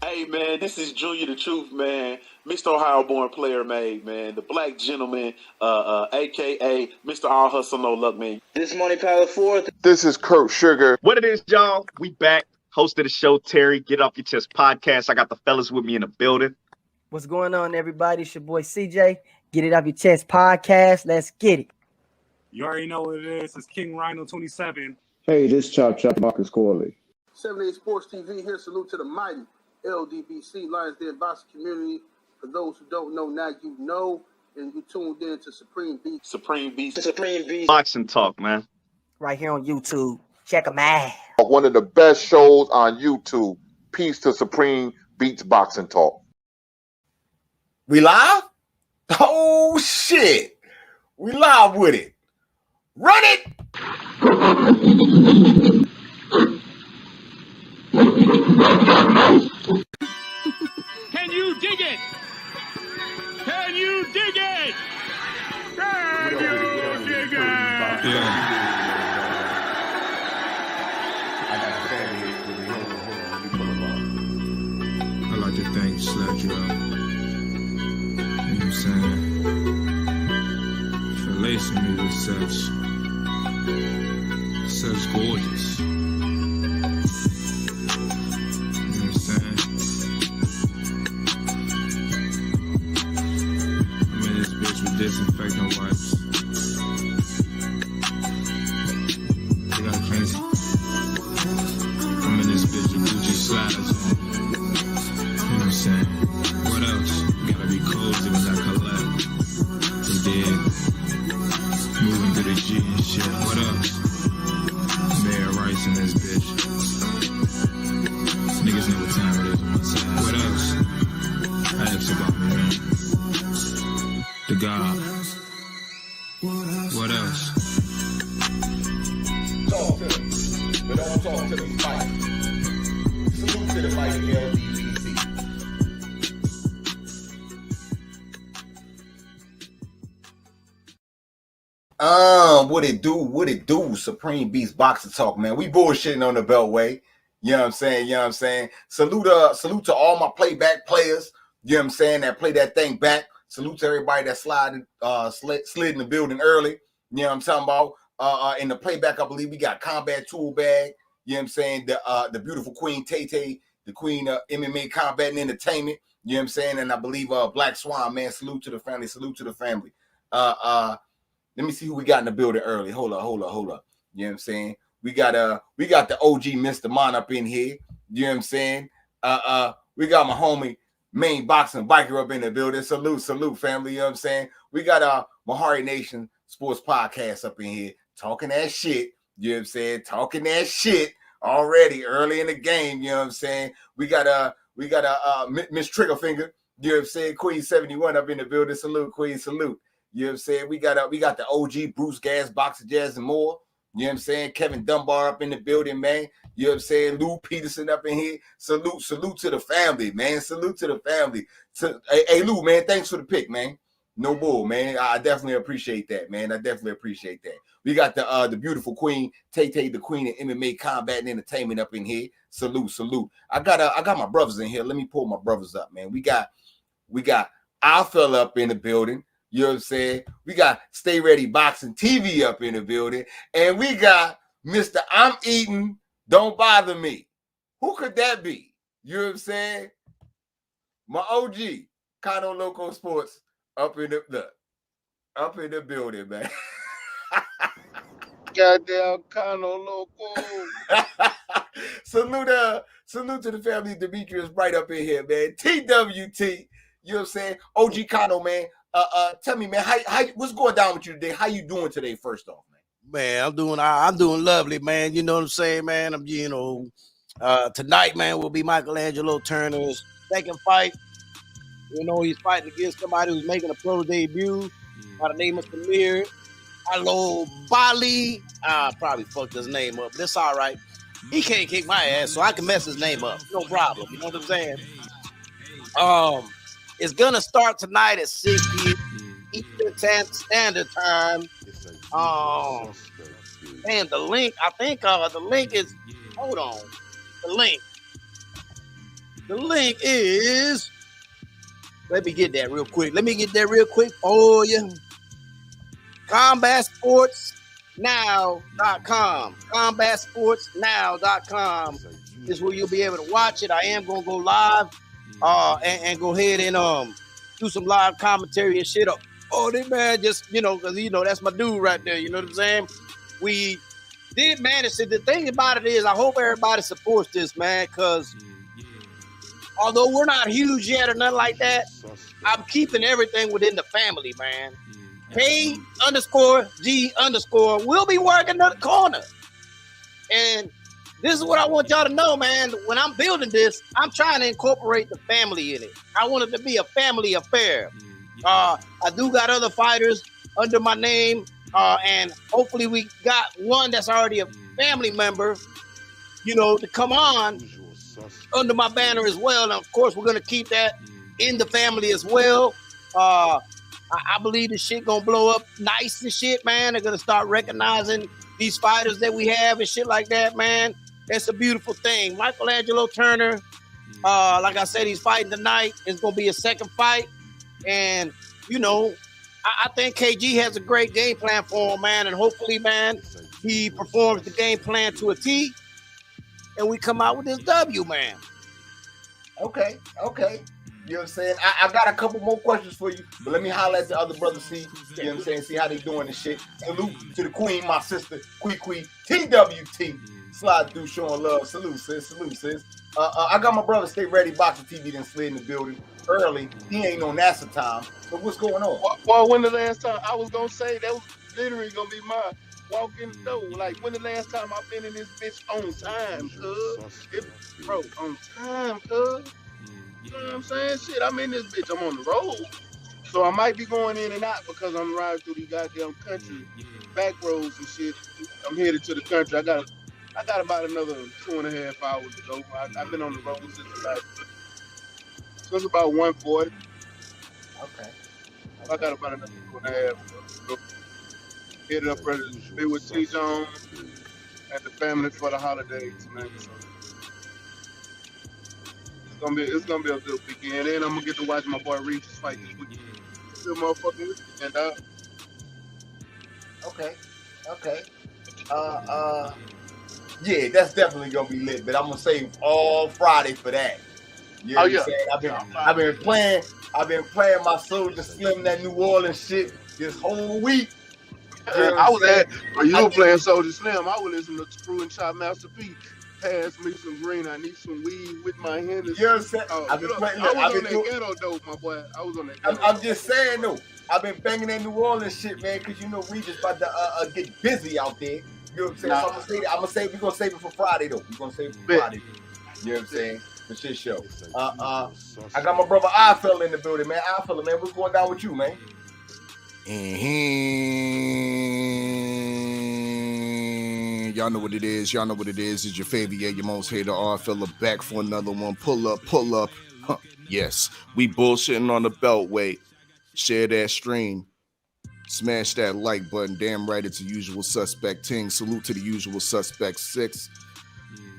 Hey, man, this is Junior the Truth, man. Mr. Ohio-born player made, man. The black gentleman, a.k.a. Mr. All Hustle, No Luck, man. This Money Power 4. This is Kurt Sugar. What it is, y'all? We back. Host of the show, Terry. Get Off Your Chest podcast. I got the fellas with me in the building. What's going on, everybody? It's your boy CJ. Get It Off Your Chest podcast. Let's get it. You already know what it is. It's King Rhino 27. Hey, this Chop Marcus Corley. 78 Sports TV here. Salute to the mighty LDBC, Lions Den boxing community. For those who don't know, now you know, and you tuned in to Supreme Beast Boxing Talk, man. Right here on YouTube. Check them out. One of the best shows on YouTube. Peace to Supreme Beats Boxing Talk. We live? Oh, shit. We live with it. Run it! Can you dig it? Can you dig it? Can you dig it? I like to think slapped you up. You know what I'm saying? For lacing me with such gorgeous. You know what I'm saying? I'm in this bitch with disinfectant wipes. They got crazy. I'm in this bitch with Gucci slides on. You know what I'm saying? What else? Gotta be cozy when I collect. You dig? Moving through the G and shit. What else? Mayor Rice in this bitch. Niggas know what time it is on my side. What else? I asked about me, man. The God. What else? Talk to them, but don't talk to them fight. Salute to the mighty LDBC. What it do? Supreme Beast Boxing Talk, man. We bullshitting on the Beltway. You know what I'm saying? Salute to all my playback players. You know what I'm saying? That play that thing back. Salute to everybody that slid in the building early. You know what I'm talking about? In the playback, I believe we got CombatToolBag. You know what I'm saying? The beautiful Queen Tay, the Queen of MMA Combat and Entertainment. You know what I'm saying? And I believe Black Swan, man. Salute to the family. Let me see who we got in the building early. Hold up. You know what I'm saying? We got the OG Mr. Mon up in here. You know what I'm saying? We got my homie Main Boxing Biker up in the building. Salute, family. You know what I'm saying? We got Mahari Nation Sports Podcast up in here talking that shit. You know what I'm saying? Talking that shit already early in the game. You know what I'm saying? We got Miss Triggerfinger. You know what I'm saying? Queen 71 up in the building. Salute, Queen. Salute. You know what I'm saying? We got the OG Bruce Gas, Boxer Jazz, and more. You know what I'm saying? Kevin Dunbar up in the building, man. You know what I'm saying? Lou Peterson up in here. Salute to the family, man. Salute to the family. Hey, Lou, man, thanks for the pick, man. No bull, man. I definitely appreciate that, man. We got the beautiful Queen, Tay, the Queen of MMA Combat and Entertainment up in here. Salute. I got my brothers in here. Let me pull my brothers up, man. We got our fella up in the building. You know what I'm saying? We got Stay Ready Boxing TV up in the building. And we got Mr. I'm Eating, Don't Bother Me. Who could that be? You know what I'm saying? My OG, Kano Loco Sports, up in the building, man. Goddamn Kano Loco. Salute to the family. Demetrius right up in here, man. TWT. You know what I'm saying? OG Kano, man. Tell me, man, how what's going down with you today? How you doing today, first off, man? Man, I'm doing lovely, man. You know what I'm saying, man? Tonight, man, will be Michelangelo Turner's second fight. You know, he's fighting against somebody who's making a pro debut by the name of Samir Alobali. I probably fucked his name up. That's all right. He can't kick my ass, so I can mess his name up. No problem. You know what I'm saying? It's gonna start tonight at 6 p.m. Eastern Standard Time. And the link, I think the link is, hold on. The link The link is, let me get that real quick for you. CombatSportsNow.com. CombatSportsNow.com is where you'll be able to watch it. I am going to go live and go ahead and do some live commentary and shit. Oh, this man just, because, that's my dude right there. You know what I'm saying? We did manage to. The thing about it is, I hope everybody supports this, man, because although we're not huge yet or nothing like that, I'm keeping everything within the family, man. K_G_ will be working the corner. And this is what I want y'all to know, man. When I'm building this, I'm trying to incorporate the family in it. I want it to be a family affair. I do got other fighters under my name, and hopefully we got one that's already a family member, to come on under my banner as well. And of course, we're going to keep that in the family as well. I believe this shit gonna blow up nice and shit, man. They're gonna start recognizing these fighters that we have and shit like that, man. That's a beautiful thing. Michelangelo Turner, like I said, he's fighting tonight. It's gonna be a second fight. And, I think KG has a great game plan for him, man. And hopefully, man, he performs the game plan to a T. And we come out with this W, man. Okay. You know what I'm saying? I got a couple more questions for you, but let me holler at the other brothers, see, you know what I'm saying, see how they doing and shit. Salute to the queen, my sister, Quee, TWT. Slide through showing love. Salute, sis. I got my brother Stay Ready Boxing TV then slid in the building early. He ain't on NASA time. So what's going on? Well, when the last time I was gonna say that was literally gonna be my walk in the door. Like, when the last time I've been in this bitch on time, cuz? Bro, on time, cuz? You know what I'm saying? Shit, I'm in this bitch. I'm on the road. So I might be going in and out because I'm riding through these goddamn country back roads and shit. I'm headed to the country. I got about another 2.5 hours to go. I've been on the road since about 1:40. Okay. I got about another 2.5 to go. Headed up ready to be with T. Jones and the family for the holidays, man. So it's gonna be a good weekend. And I'm gonna get to watch my boy Regis fight this weekend. Good motherfucking weekend, dog. Okay. Yeah, that's definitely gonna be lit, but I'm gonna save all Friday for that. You know what I'm saying? I've been playing my Soldier Slim, that New Orleans shit this whole week. You know you were playing Soldier Slim. I was listening to Screw and Chop Master P. Pass me some green. I need some weed with my Hennessy. You know what I'm saying? I was on that ghetto dope, my boy. I was on that ghetto. I'm just saying, though. I've been banging that New Orleans shit, man, because we just about to get busy out there. You know what I'm saying? So we're going to save it for Friday, though. We're going to save it for Friday. You know what I'm saying? For shit show. I got my brother iFella in the building, man. iFella, man, what's going down with you, man? Y'all know what it is. It's your favorite, your most hated iFella back for another one. Pull up. Huh. Yes, we bullshitting on the Beltway. Share that stream. Smash that like button. Damn right, it's a usual suspect ting. Salute to the usual suspect 6.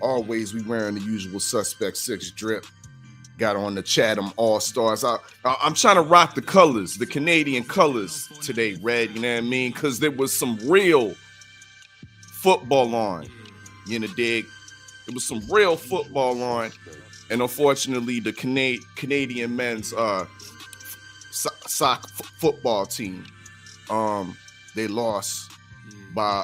Always we wearing the usual suspect 6 drip. Got on the Chatham All-Stars. I'm trying to rock the colors, the Canadian colors today, red, you know what I mean? Because there was some real football on, you know, dig? There was some real football on. And unfortunately, the Canadian men's soccer football team, they lost by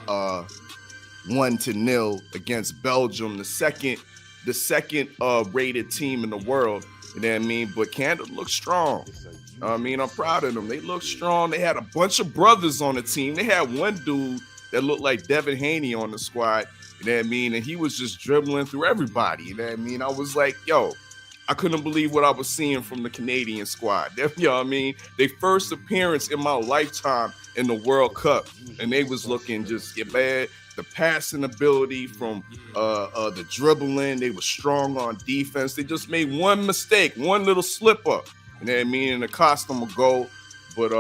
1-0 against Belgium, the second rated team in the world. You know what I mean? But Canada looks strong. I mean, I'm proud of them. They look strong. They had a bunch of brothers on the team. They had one dude that looked like Devin Haney on the squad. You know what I mean? And he was just dribbling through everybody. You know what I mean? I was like, yo, I couldn't believe what I was seeing from the Canadian squad. You know what I mean? Their first appearance in my lifetime in the World Cup. And they was looking just bad. The passing ability from the dribbling, they were strong on defense. They just made one mistake, one little slip up. You know what I mean? And it cost them a goal. But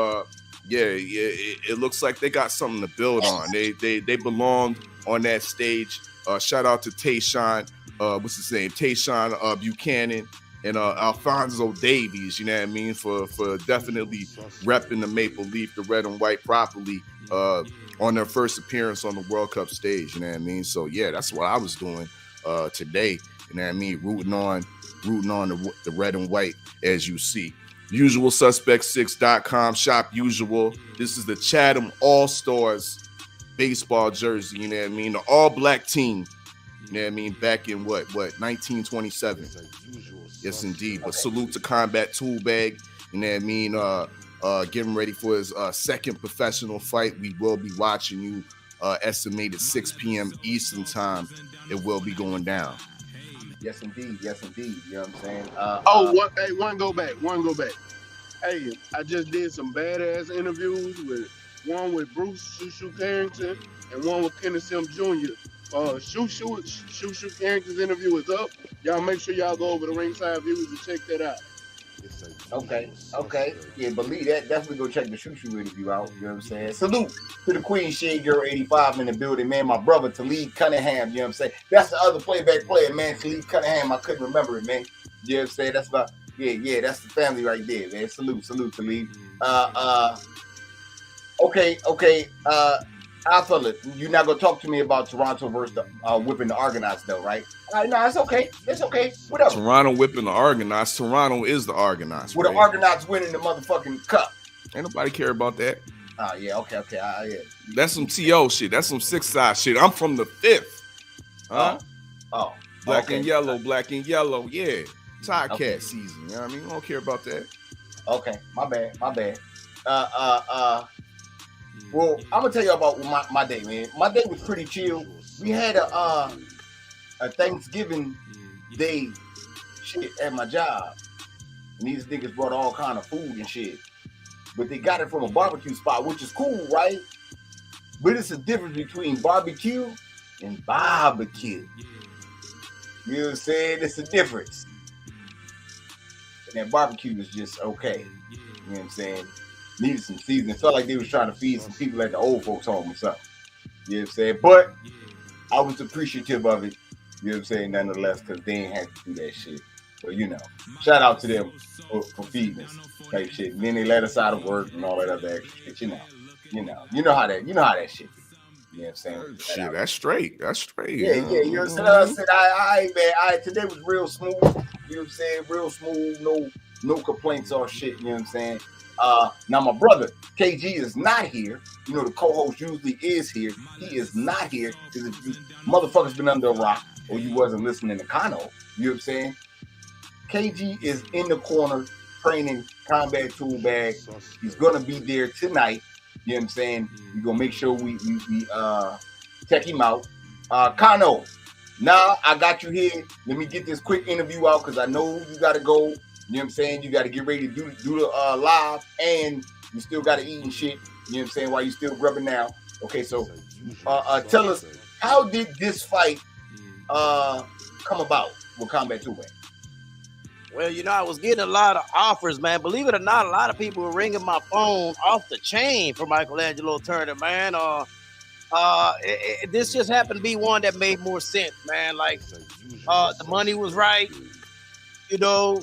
it looks like they got something to build on. They belonged on that stage. Shout out to Tayshawn, what's his name? Tayshawn Buchanan. and Alfonso Davies, you know what I mean, for definitely repping the Maple Leaf, the red and white properly on their first appearance on the World Cup stage, you know what I mean? So yeah, that's what I was doing today, you know what I mean, rooting on the red and white, as you see. UsualSuspect6.com, shop usual. This is the Chatham All-Stars baseball jersey, you know what I mean? The all-black team, you know what I mean, back in what 1927. Yes, indeed. But salute to CombatToolBag, you know what I mean? Getting ready for his second professional fight. We will be watching you, estimated 6 p.m. Eastern time. It will be going down. Yes, indeed. Yes, indeed. You know what I'm saying? One go back. Hey, I just did some badass interviews one with Bruce Shoo Carrington and one with Kenneth Sim Jr. Shoo Carrington's interview is up. Y'all make sure y'all go over to Ringside Views and check that out. Okay. Yeah, believe that. Definitely go check the Shoo interview out. You know what I'm saying? Salute to the Queen Shade Girl 85 in the building, man. My brother Talib Cunningham, you know what I'm saying? That's the other playback player, man. Talib Cunningham. I couldn't remember it, man. You know what I'm saying? That's about that's the family right there, man. Salute, Talib. Okay. I feel it. You're not gonna talk to me about Toronto versus whipping the Argonauts, though, right? No, it's okay. Whatever. Toronto whipping the Argonauts. Toronto is the Argonauts. With the Argonauts winning the motherfucking cup. Ain't nobody care about that. Oh yeah, okay. Yeah. That's some TO shit. That's some 6-side shit. I'm from the 5th. Huh? Oh. Black and yellow. Yeah. Cat season. You know what I mean? I don't care about that. Okay. My bad. Well, I'm gonna tell you about my day, man. My day was pretty chill. We had a Thanksgiving day shit at my job, and these niggas brought all kind of food and shit. But they got it from a barbecue spot, which is cool, right? But it's a difference between barbecue and barbecue. You know what I'm saying? It's a difference. And that barbecue was just okay. You know what I'm saying? Needed some seasoning. Felt like they was trying to feed some people at the old folks home or something. You know what I'm saying? But I was appreciative of it. You know what I'm saying? Nonetheless, because they ain't had to do that shit. So, you know, shout out to them for feeding us type shit. And then they let us out of work and all that other extra shit. You know how that shit is. You know what I'm saying? Shit, that's straight. Yeah. You know what I'm saying? I today was real smooth. You know what I'm saying? Real smooth. No complaints or shit. You know what I'm saying? Now my brother KG is not here. You know the co-host usually is here. He is not here because if you motherfuckers been under a rock or you wasn't listening to Kano, you know what I'm saying? KG is in the corner training CombatToolBag. He's gonna be there tonight. You know what I'm saying? We're gonna make sure we check him out. Kano, now I got you here. Let me get this quick interview out because I know you gotta go. You know what I'm saying? You got to get ready to do the live, and you still got to eat and shit. You know what I'm saying? While you still grubbing now. Okay, so tell us, how did this fight come about with CombatToolBag? Well, you know, I was getting a lot of offers, man. Believe it or not, a lot of people were ringing my phone off the chain for Michelangelo Turner, man. This just happened to be one that made more sense, man. Like, the money was right, you know.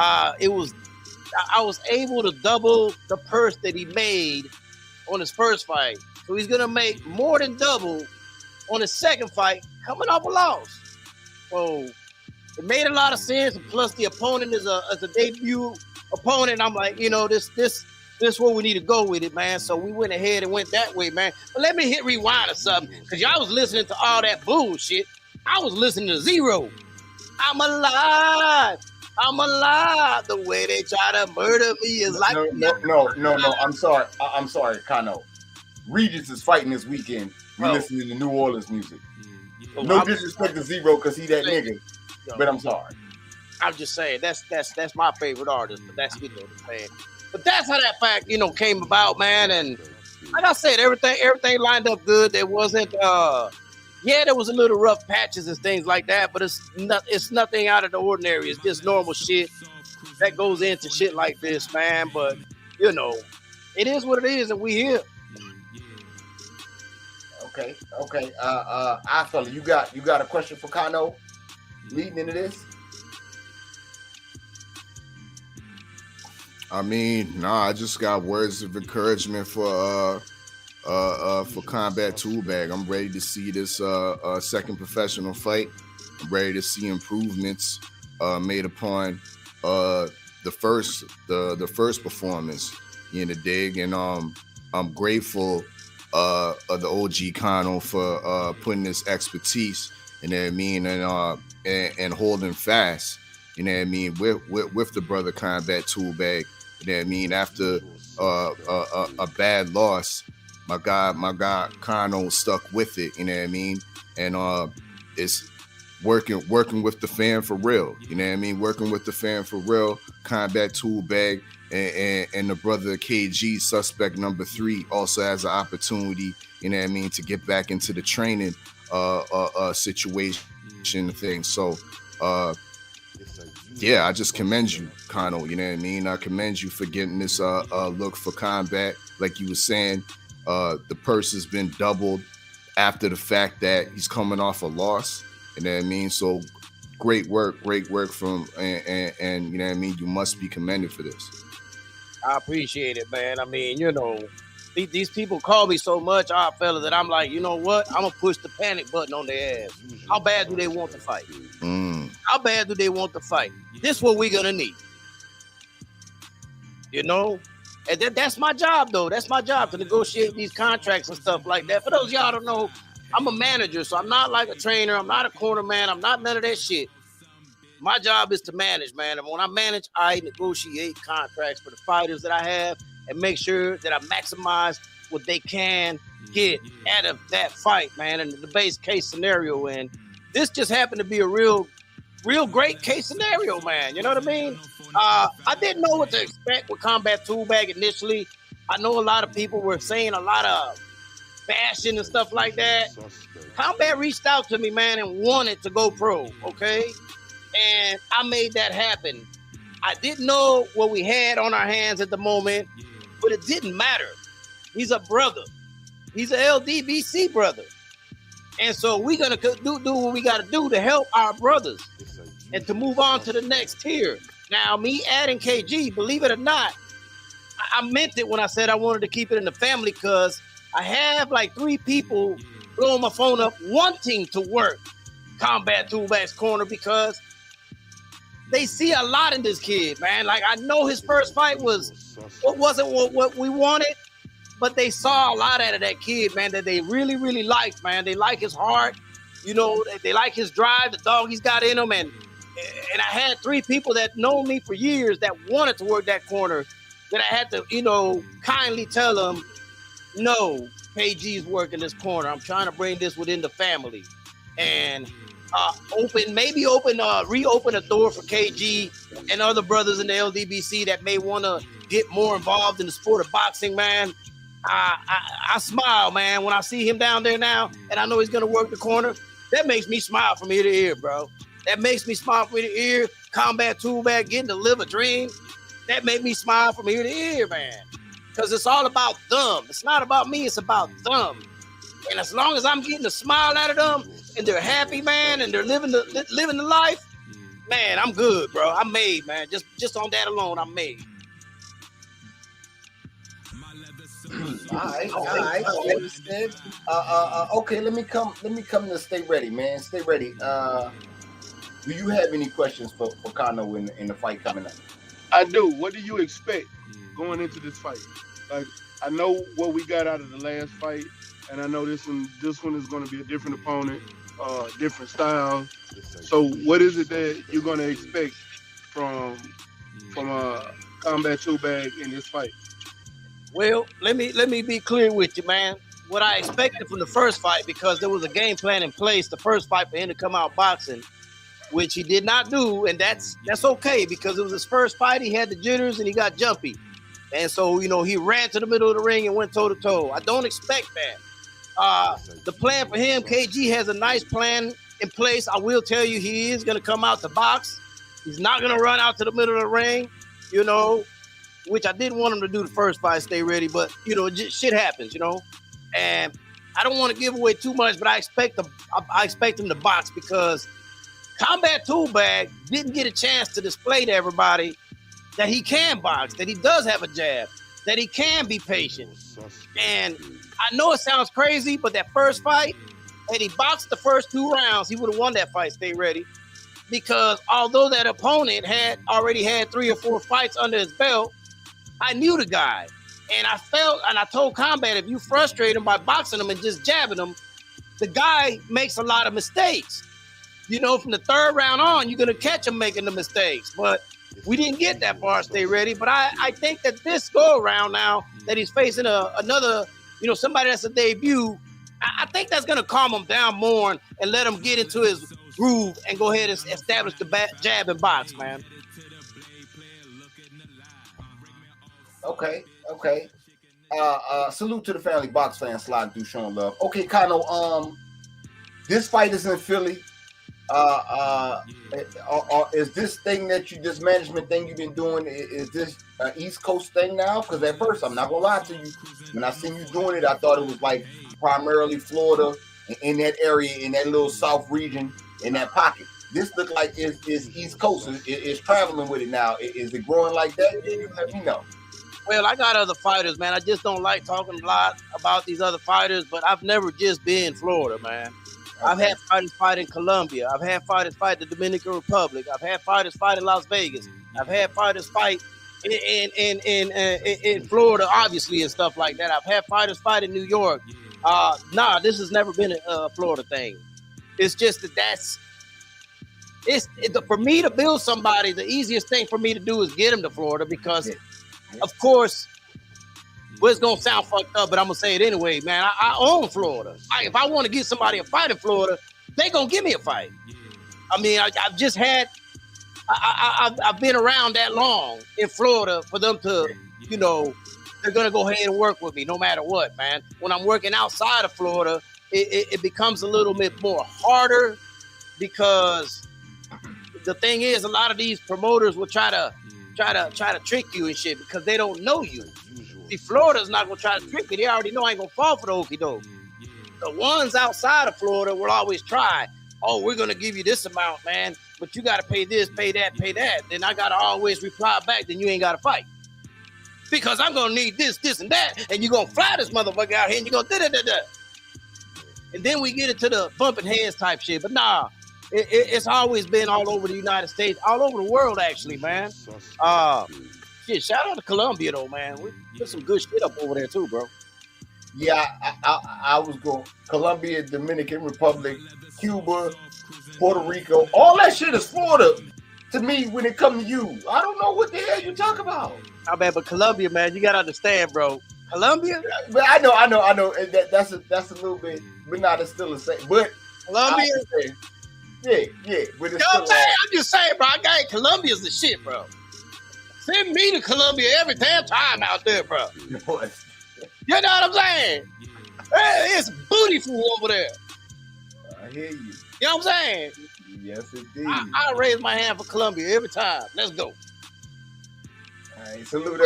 I was able to double the purse that he made on his first fight. So he's going to make more than double on his second fight coming off a loss. So it made a lot of sense. And plus the opponent is a debut opponent. I'm like, you know, this where we need to go with it, man. So we went ahead and went that way, man. But let me hit rewind or something, because y'all was listening to all that bullshit. I was listening to Zero. I'm alive. The way they try to murder me is like no. I'm sorry, Kano. Regis is fighting this weekend. We listening to New Orleans music. No disrespect to Zero because he that nigga, but I'm sorry. I'm just saying that's my favorite artist, but that's what I'm saying. But that's how that fact, you know, came about, man. And like I said, everything lined up good. There wasn't there was a little rough patches and things like that, but it's nothing out of the ordinary. It's just normal shit that goes into shit like this, man. But you know, it is what it is, and we here. Okay. I fella, you got a question for Kano leading into this? I mean, I just got words of encouragement for CombatToolBag. I'm ready to see this second professional fight. I'm ready to see improvements made upon the first performance in the dig, and I'm grateful of the OG Kano for putting this expertise, you know what I mean, and holding fast, you know what I mean, with the brother CombatToolBag, you know what I mean, after a bad loss. My guy Kano stuck with it, you know what I mean, and it's working with the fan for real, you know what I mean, working with the fan for real. CombatToolBag and the brother KG, suspect number 3, also has an opportunity, you know what I mean, to get back into the training situation thing. So yeah, I just commend you, Kano, you know what I mean. I commend you for getting this look for combat. Like you were saying, the purse has been doubled after the fact that he's coming off a loss, you know what I mean. So great work from and you know what I mean, you must be commended for this. I appreciate it, man. I mean, you know, these people call me so much, fella, that I'm like, you know what? I'm gonna push the panic button on their ass. How bad do they want to fight? How bad do they want to fight? This is what we're gonna need. You know? And that's my job, though. That's my job, to negotiate these contracts and stuff like that. For those of y'all don't know, I'm a manager, so I'm not like a trainer. I'm not a corner man. I'm not none of that shit. My job is to manage, man. And when I manage, I negotiate contracts for the fighters that I have and make sure that I maximize what they can get out of that fight, man, and the base case scenario. And this just happened to be a real great case scenario, man. You know what I mean? I didn't know what to expect with CombatToolBag initially. I know a lot of people were saying a lot of bashing and stuff like that. Combat reached out to me, man, and wanted to go pro, okay? And I made that happen. I didn't know what we had on our hands at the moment, but it didn't matter. He's a brother. He's an LDBC brother. And so we're going to do what we got to do to help our brothers and to move on to the next tier. Now, me adding KG, believe it or not, I meant it when I said I wanted to keep it in the family, because I have like 3 people blowing my phone up wanting to work CombatToolBag's corner, because they see a lot in this kid, man. Like, I know his first fight wasn't what we wanted, but they saw a lot out of that kid, man, that they really, really liked, man. They like his heart, you know, they like his drive, the dog he's got in him. And I had 3 people that know me for years that wanted to work that corner, that I had to, you know, kindly tell them, no, KG's working this corner. I'm trying to bring this within the family. And reopen a door for KG and other brothers in the LDBC that may want to get more involved in the sport of boxing, man. I smile, man, when I see him down there now, and I know he's going to work the corner. That makes me smile from ear to ear, bro. That makes me smile from ear to ear. CombatToolBag getting to live a dream. That made me smile from ear to ear, man. Because it's all about them. It's not about me. It's about them. And as long as I'm getting a smile out of them, and they're happy, man, and they're living the life, man, I'm good, bro. I'm made, man. Just on that alone, I'm made. All right. Understood. Okay, let me come to Stay Ready, man. Stay ready. Do you have any questions for Kano in the fight coming up? I do. What do you expect going into this fight? Like, I know what we got out of the last fight, and I know this one is going to be a different opponent, different style. So what is it that you're going to expect from CombatToolBag in this fight? Well, let me be clear with you, man. What I expected from the first fight, because there was a game plan in place, the first fight for him to come out boxing, which he did not do, and that's okay, because it was his first fight. He had the jitters and he got jumpy. And so, you know, he ran to the middle of the ring and went toe-to-toe. I don't expect that. The plan for him, KG has a nice plan in place. I will tell you, he is going to come out to box. He's not going to run out to the middle of the ring, you know, which I didn't want him to do the first fight, Stay Ready. But, you know, shit happens, you know. And I don't want to give away too much, but I expect him to box, because CombatToolBag didn't get a chance to display to everybody that he can box, that he does have a jab, that he can be patient. And I know it sounds crazy, but that first fight, had he boxed the first 2 rounds, he would have won that fight. Stay ready. Because although that opponent had already had 3 or 4 fights under his belt, I knew the guy. And I felt, and I told Combat, if you frustrate him by boxing him and just jabbing him, the guy makes a lot of mistakes. You know, from the 3rd round on, you're going to catch him making the mistakes. But we didn't get that far, Stay ready. But I think that this go-around now that he's facing another, you know, somebody that's a debut, I think that's going to calm him down more and let him get into his groove and go ahead and establish the jab and box, man. Okay. Salute to the family box fans sliding through showing love. Okay, Kano, this fight is in Philly. Is this thing this management thing you've been doing, is this an East Coast thing now? Because at first, I'm not gonna lie to you, when I seen you doing it, I thought it was like primarily Florida, in that area, in that little South region, in that pocket. This look like it's East Coast. It's traveling with it now. Is it growing like that? You let me know. Well, I got other fighters, man. I just don't like talking a lot about these other fighters, but I've never just been Florida, man. Okay. I've had fighters fight in Colombia. I've had fighters fight the Dominican Republic. I've had fighters fight in Las Vegas. I've had fighters fight in Florida, obviously, and stuff like that. I've had fighters fight in New York. This has never been a Florida thing. It's just for me to build somebody, the easiest thing for me to do is get them to Florida because, of course, well, it's going to sound fucked up, but I'm going to say it anyway, man. I own Florida. If I want to give somebody a fight in Florida, they going to give me a fight. I mean, I've just had, I've been around that long in Florida for them to, you know, they're going to go ahead and work with me no matter what, man. When I'm working outside of Florida, it becomes a little bit more harder because the thing is, a lot of these promoters will try to trick you and shit because they don't know you. See, Florida's not gonna try to trick me. They already know I ain't gonna fall for the okie doke. The ones outside of Florida will always try. Oh, we're gonna give you this amount, man, but you gotta pay this, pay that, pay that. Then I gotta always reply back. Then you ain't gotta fight because I'm gonna need this, and that, and you gonna fly this motherfucker out here and you gonna da. And then we get into the bumping heads type shit. But nah. It's always been all over the United States, all over the world, actually, man. Shout out to Colombia, though, man. We put some good shit up over there, too, bro. Yeah, I was going Colombia, Dominican Republic, Cuba, Puerto Rico. All that shit is Florida to me when it comes to you. I don't know what the hell you talk about. I bet, but Colombia, man, you got to understand, bro. Colombia? But I know. That's a little bit, but not it's still the same. But Colombia? Yeah. But it's I'm just saying, bro. Colombia's the shit, bro. Send me to Colombia every damn time out there, bro. You know what I'm saying? It's booty food over there. I hear you. You know what I'm saying? Yes, indeed. I raise my hand for Colombia every time. Let's go. All right. Salute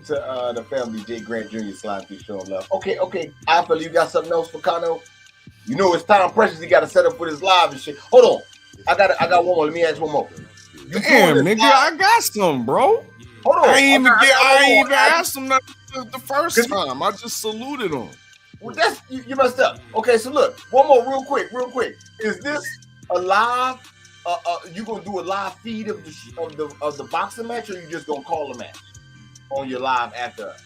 to the family, Jay Grant Jr. sliding through showing love. Okay. I feel you got something else for Kano? You know it's time precious. He got to set up with his live and shit. Hold on, I got one more. Let me ask one more. Damn, nigga, I got some, bro. Hold on. I ain't even asked him the first time. I just saluted him. Well, that's you messed up. Okay, so look, one more, real quick. Is this a live? You gonna do a live feed of the boxing match, or you just gonna call a match on your live after us?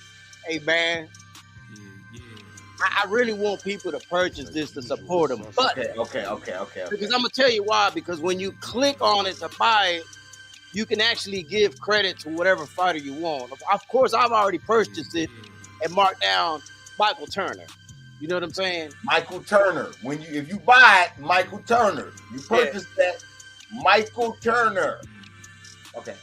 Hey, man. I really want people to purchase this to support them. But okay. Because I'm gonna tell you why. Because when you click on it to buy it, you can actually give credit to whatever fighter you want. Of course, I've already purchased it and marked down Michael Turner. You know what I'm saying? Michael Turner. If you buy it, Michael Turner. You purchase that, Michael Turner. Okay.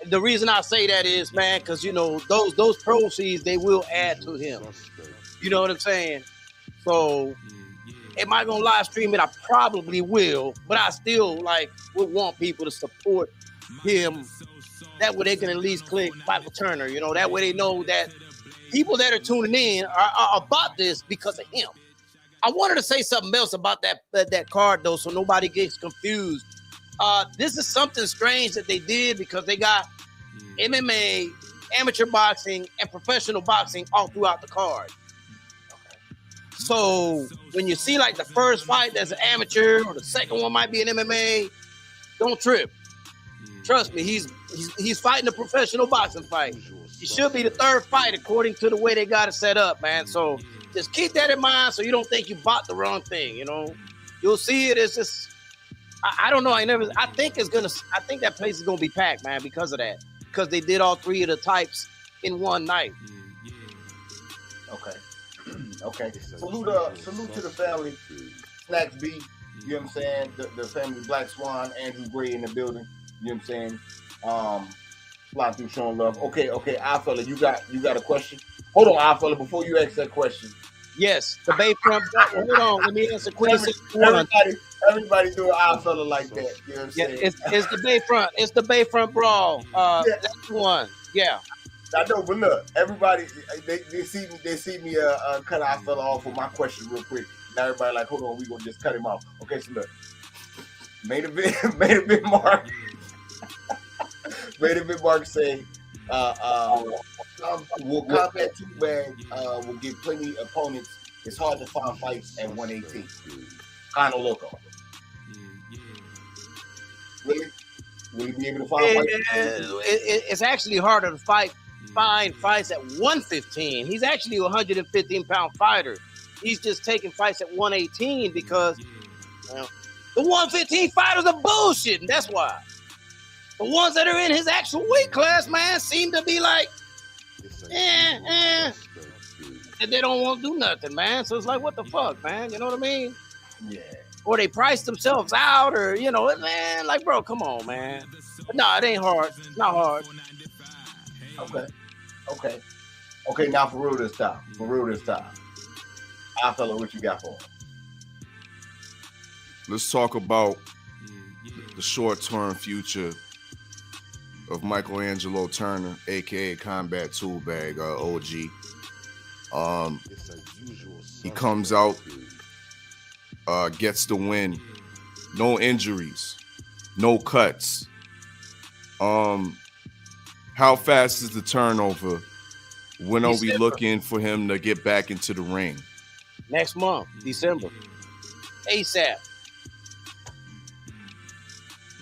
The reason I say that is, man, because you know those proceeds they will add to him. You know what I'm saying? So, am I gonna live stream it? I probably will, but I still would want people to support him. That way they can at least click Michael Turner. You know, that way they know that people that are tuning in are about this because of him. I wanted to say something else about that card though, so nobody gets confused. This is something strange that they did because they got MMA, amateur boxing, and professional boxing all throughout the card. So when you see like the first fight that's an amateur or the second one might be an MMA, don't trip. Trust me, he's fighting a professional boxing fight. It should be the third fight according to the way they got it set up, man. So just keep that in mind so you don't think you bought the wrong thing, you know. You'll see it. It's just I don't know. I think that place is gonna be packed, man, because of that. Because they did all three of the types in one night. Okay. Okay. Salute to the family. Snacks B. You know what I'm saying? The family Black Swan, Andrew Gray in the building. You know what I'm saying? Fly through showing love. Okay, fella, you got a question? Hold on, fella, before you ask that question. Yes, the Bayfront. Hold on, let me answer quickly. Everybody do an fella like that. You know what I'm saying? It's the Bayfront. It's the Bayfront brawl. That's the one. Yeah. I know, but look, everybody they see me cut fella off with my question real quick. Now everybody like, hold on, we gonna just cut him off. Okay, so look, made a bit mark. Made a bit mark say, will CombatToolBag will give plenty opponents. It's hard to find fights at 118. Kind of local. Really? Will you be able to find fights? It's actually harder to find fights at 115. He's actually a 115-pound fighter. He's just taking fights at 118 because the 115 fighters are bullshitting. That's why. The ones that are in his actual weight class, man, seem to be like, and they don't want to do nothing, man. So it's like, what the fuck, man? You know what I mean? Yeah. Or they price themselves out, or man, like, bro, come on, man. But no, it ain't hard. It's not hard. Okay. Now for real this time. I fella, what you got for him? Let's talk about the short-term future of Michelangelo Turner, aka CombatToolBag, OG. He comes out, gets the win, no injuries, no cuts. How fast is the turnover? When are we looking for him to get back into the ring? Next month, December. ASAP.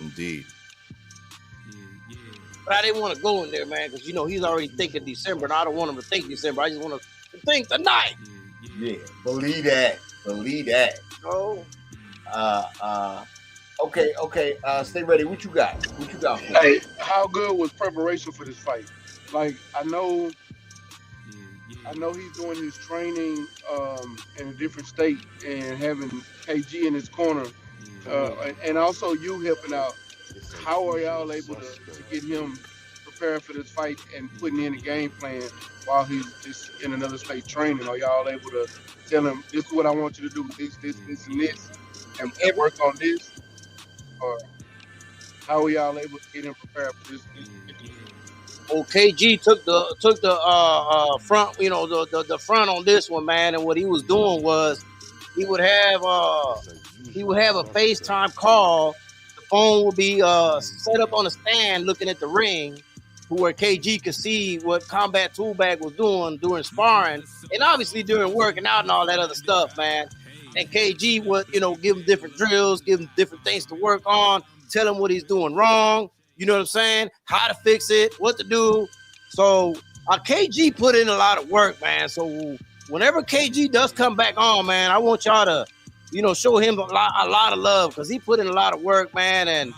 Indeed. But I didn't want to go in there, man, because he's already thinking December, and I don't want him to think December. I just want to think tonight. Yeah, believe that. Oh. Okay. Stay ready. What you got? Hey, how good was preparation for this fight? Like, I know he's doing his training in a different state and having KG in his corner, and also you helping out. How are y'all able to get him prepared for this fight and putting in a game plan while he's just in another state training? Are y'all able to tell him, this is what I want you to do, this, and this, and work on this? Or how are y'all able to get him prepared for this? Well, KG took the front, the front on this one, man. And what he was doing was he would have a FaceTime call. The phone would be set up on a stand, looking at the ring, where KG could see what CombatToolBag was doing during sparring, and obviously during working out and all that other stuff, man. And KG would, give him different drills, give him different things to work on, tell him what he's doing wrong. You know what I'm saying? How to fix it, what to do. So KG put in a lot of work, man. So whenever KG does come back on, man, I want y'all to, show him a lot of love, because he put in a lot of work, man, and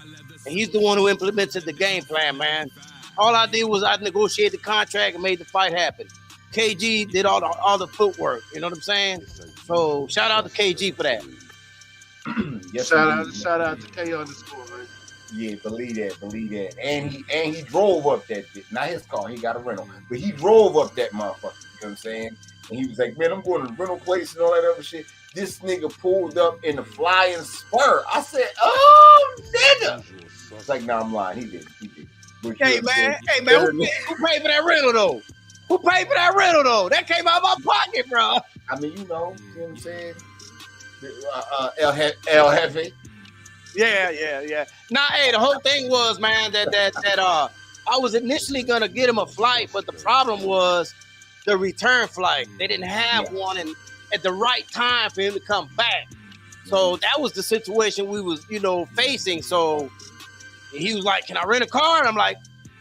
he's the one who implemented the game plan, man. All I did was I negotiated the contract and made the fight happen. KG did all the footwork. You know what I'm saying? So shout out to KG for that. Yes, shout out to K underscore, man. Yeah, believe that. And he drove up that bitch. Not his car, he got a rental. But he drove up that motherfucker. You know what I'm saying? And he was like, man, I'm going to the rental place and all that other shit. This nigga pulled up in the flying spur. I said, oh, nigga. It's like, nah, I'm lying. He did. Hey, man, who paid for that rental, though? That came out of my pocket, bro. I mean, you know what I'm saying? El Jefe. Yeah. Nah, hey, the whole thing was, man, that I was initially gonna get him a flight, but the problem was the return flight. They didn't have one at the right time for him to come back. So that was the situation we was, facing. So he was like, "Can I rent a car?" And I'm like,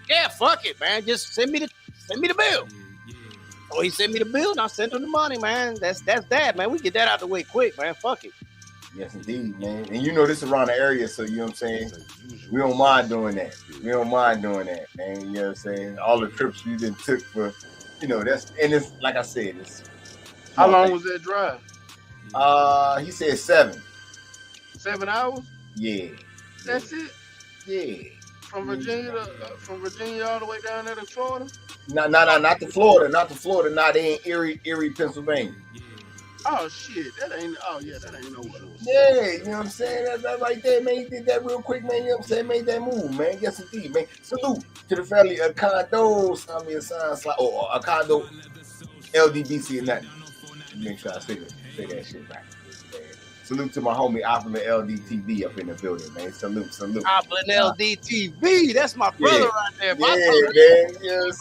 "Yeah, fuck it, man. Just send me the bill." So he sent me the bill, and I sent him the money, man. That's that, man. We get that out the way quick, man. Fuck it. Yes, indeed, man. And this around the area, so you know what I'm saying? We don't mind doing that. Man. You know what I'm saying? All the trips you done took for, it's like I said, it's how long was that drive? He said 7. 7 hours? Yeah. That's it? Yeah. From Virginia all the way down there to Florida? No, not to Florida. Not in Erie, Pennsylvania. Oh shit, that ain't nowhere. Yeah, you know what I'm saying? That right there, man. He did that real quick, man. You know what I'm saying? Made that move, man. Yes, indeed, man. Salute to the family of Condo. Send me a sign slide or a Condo LDBC and nothing. Make sure I say that shit right. Salute to my homie Opulent LDTV up in the building, man. Salute. Opulent LDTV, that's my brother right there. Man. You know what I'm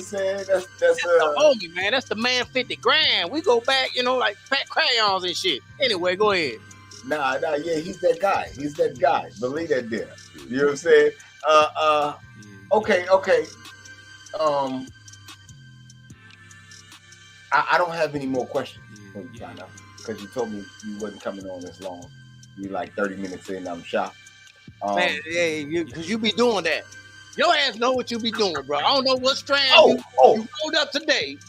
saying? That's the homie, man. That's the man 50 grand. We go back, like fat crayons and shit. Anyway, go ahead. Nah, yeah, he's that guy. Believe that there. You know what I'm saying? Okay. I don't have any more questions for you, China, because you told me you wasn't coming on this long. You like 30 minutes in, I'm shocked. Man, because you be doing that. Your ass know what you be doing, bro. I don't know what strand you rolled up today.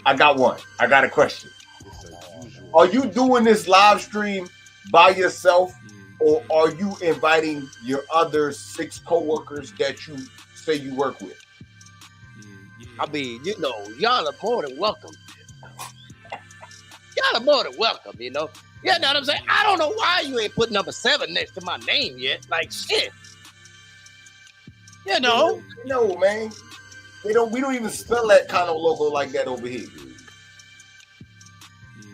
I got one. I got a question. Are you doing this live stream by yourself, or are you inviting your other 6 coworkers that you say you work with? I mean, y'all are more than welcome. You know what I'm saying? I don't know why you ain't put number 7 next to my name yet. Like, shit. No, man. We don't even spell that kind of logo like that over here.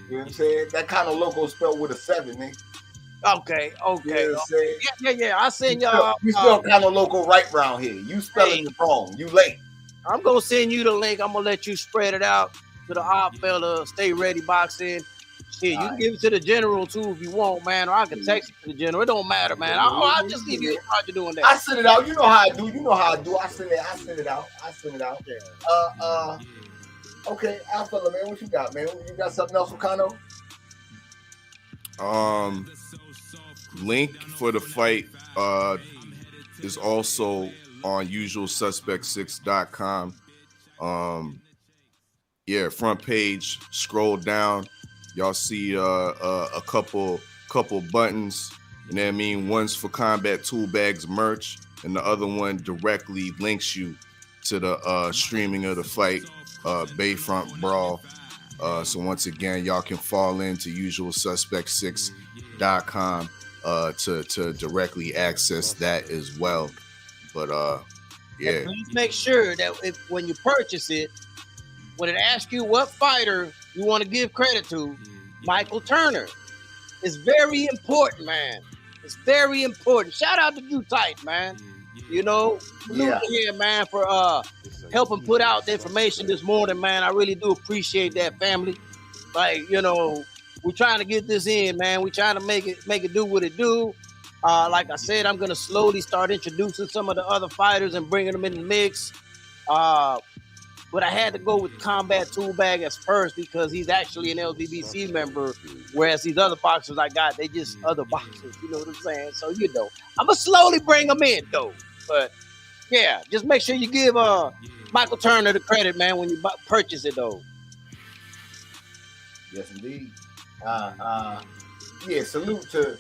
You know what I'm saying? That kind of logo spelled with a 7, man. Okay. You know what I'm saying? Yeah. I send y'all. You spell kind of logo right around here. You spelling it wrong. You late. I'm gonna send you the link. I'm gonna let you spread it out to the odd fella. Stay ready, boxing. Shit, you can give it to the general too if you want, man. Or I can text it to the general. It don't matter, man. I'll just leave you how you doing that. I send it out. You know how I do. I send it out. Yeah. Okay, Alpha, man, what you got, man? You got something else for Kano? Link for the fight is also on usualsuspect6.com. Front page, scroll down, y'all see a couple buttons, and I mean, one's for CombatToolBag's merch, and the other one directly links you to the streaming of the fight, Bayfront Brawl. So once again, y'all can fall into usualsuspect6.com to directly access that as well. But and please make sure that when you purchase it, when it asks you what fighter you want to give credit to, Michael Turner. It's very important, man. It's very important. Shout out to you, Tight, man. Here, man, for helping put out the information this morning, man. I really do appreciate that, family. Like, we're trying to get this in, man. We're trying to make it do what it do. Like I said, I'm gonna slowly start introducing some of the other fighters and bringing them in the mix. But I had to go with CombatToolBag as first because he's actually an LDBC member, whereas these other boxers I got, they just other boxers. You know what I'm saying? So I'm gonna slowly bring them in though. But yeah, just make sure you give Michael Turner the credit, man, when you purchase it though. Yes, indeed. Salute to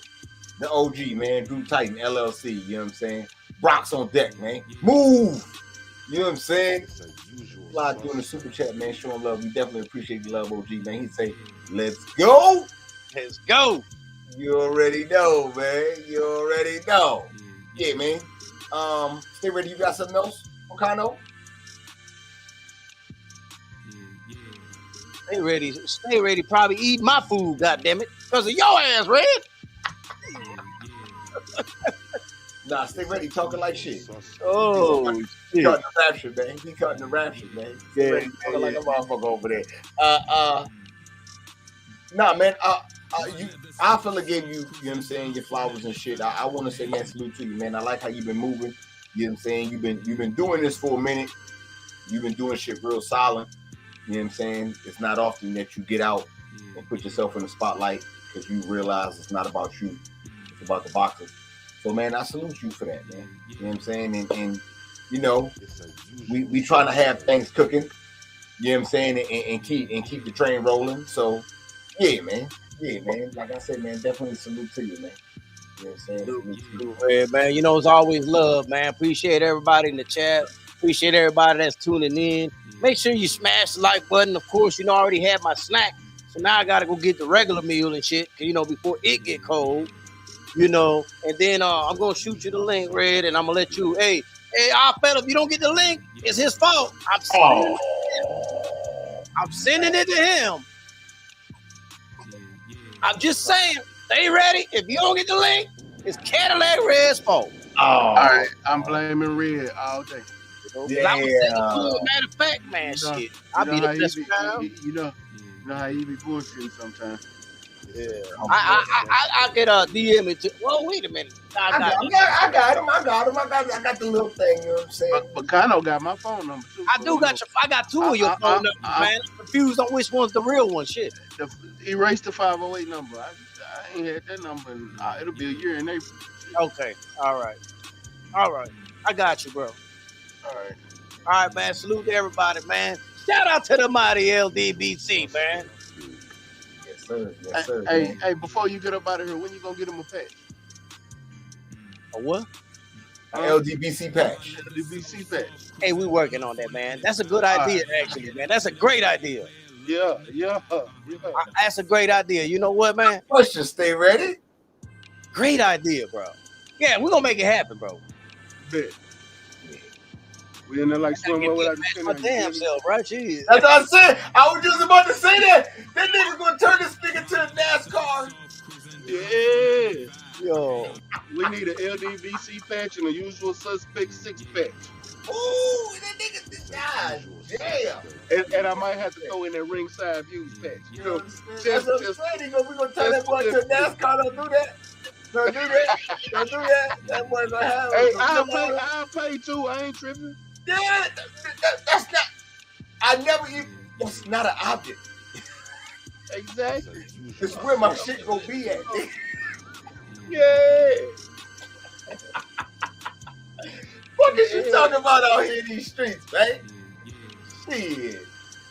the OG, man, Drew Titan, LLC, you know what I'm saying? Brock's on deck, man. Move! You know what I'm saying? Fly doing the super chat, man, showing love. We definitely appreciate the love, OG, man. He'd say, let's go! Let's go! You already know, man. You already know. Yeah, man. Stay ready. You got something else, Okano? Stay ready. Probably eat my food, goddammit. Because of your ass, Red. Nah, stay ready. Talking like shit. Oh, He shit. cutting the rapture, man. He cutting the rapture, man. Stay ready. Talking like a motherfucker over there. Nah, man. I feel like gave you, you know what I'm saying, your flowers and shit. I want to say, man, salute to you, man. I like how you've been moving. You know what I'm saying? You've been doing this for a minute. You've been doing shit real solid. You know what I'm saying? It's not often that you get out and put yourself in the spotlight because you realize it's not about you. It's about the boxers. So, man, I salute you for that, man. You know what I'm saying? And you know, we trying to have things cooking. You know what I'm saying? And keep the train rolling. So, yeah, man. Yeah, man. Like I said, man, definitely salute to you, man. You know what I'm saying? Salute to you. Yeah, man. You know, it's always love, man. Appreciate everybody in the chat. Appreciate everybody that's tuning in. Make sure you smash the like button. Of course, you know, I already had my snack. So now I got to go get the regular meal and shit, you know, before it get cold, you know. And then I'm going to shoot you the link, Red, and I'm going to let you, hey, our fella, if you don't get the link, it's his fault. I'm sending it to him. I'm just saying, stay ready. If you don't get the link, it's Cadillac Red's fault. All right, I'm blaming Red all day. Yeah. I was saying, matter of fact, man, shit. I'll be the best guy. You know how you be bullshitting sometimes. Yeah. I get a DM it to. Well, wait a minute. I got him. I got the little thing. You know what I'm saying? But Kano got my phone number too. I do got your. I got two of your phone numbers, man. I'm confused on which one's the real one. Shit. Erase the 508 number. I ain't had that number. And it'll be a year in April. Okay. All right. I got you, bro. All right, man. Salute to everybody, man. Shout out to the mighty LDBC, man. Yes, sir. Yes, sir. Hey, before you get up out of here, when you gonna get him a patch? A what? LDBC patch. LDBC patch. Hey, we working on that, man. That's a good idea, actually, man. That's a great idea. Yeah. That's a great idea. You know what, man? Questions, stay ready. Great idea, bro. Yeah, we're gonna make it happen, bro. Bet. We in there like swimwear without my damn self, right? Jeez. That's what I said. I was just about to say that. That nigga's gonna turn this nigga to a NASCAR. Yeah. Yo. We need an LDBC patch and a usual suspect 6 patch. Ooh, that nigga died. Damn. And I might have to throw in that ringside views patch. You know, That's what I'm saying. We're gonna turn that boy to a NASCAR. Don't do that. Don't do that. That boy gonna have. Hey, I'll pay too. I ain't tripping. Yeah, that's not. I never even. That's not an object. Exactly. It's where my shit gonna be at. Yeah. What is you talking about out here in these streets, man? Shit.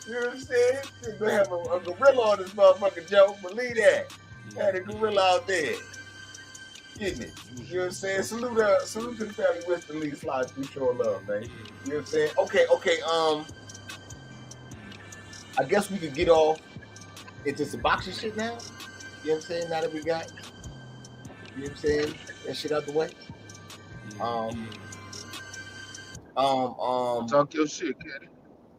You know what I'm saying? You're gonna have a gorilla on this motherfucker, Joe. Believe that. Had a gorilla out there. Getting it. You know what I'm saying? Salute to the family Western League Slides. We show love, man. You know what I'm saying? Okay. I guess we could get off into some boxing shit now. You know what I'm saying? Now that we got, you know what I'm saying, that shit out the way. Talk your shit, Caddy.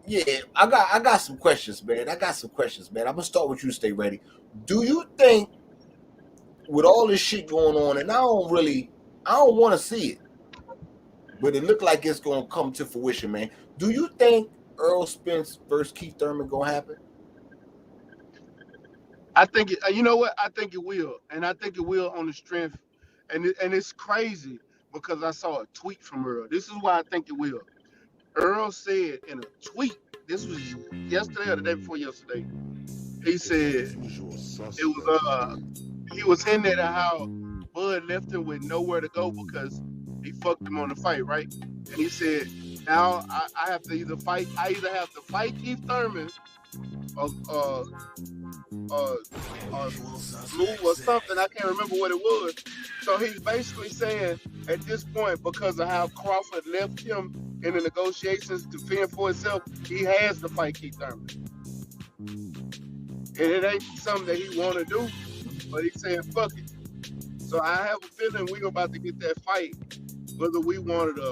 Yeah, I got some questions, man. I'm gonna start with you. Stay ready. Do you think, with all this shit going on, and I don't want to see it, but it looked like it's gonna come to fruition, man. Do you think Earl Spence versus Keith Thurman gonna happen? I think it. You know what? I think it will, and I think it will on the strength. And it's crazy because I saw a tweet from Earl. This is why I think it will. Earl said in a tweet. This was yesterday or the day before yesterday. He said it was he was hinting at how Bud left him with nowhere to go because he fucked him on the fight, right? And he said, now I have to either fight Keith Thurman or Lou or something. I can't remember what it was. So he's basically saying at this point, because of how Crawford left him in the negotiations to fend for himself, he has to fight Keith Thurman. And it ain't something that he want to do, but he's saying fuck it. So I have a feeling we're about to get that fight, whether we want it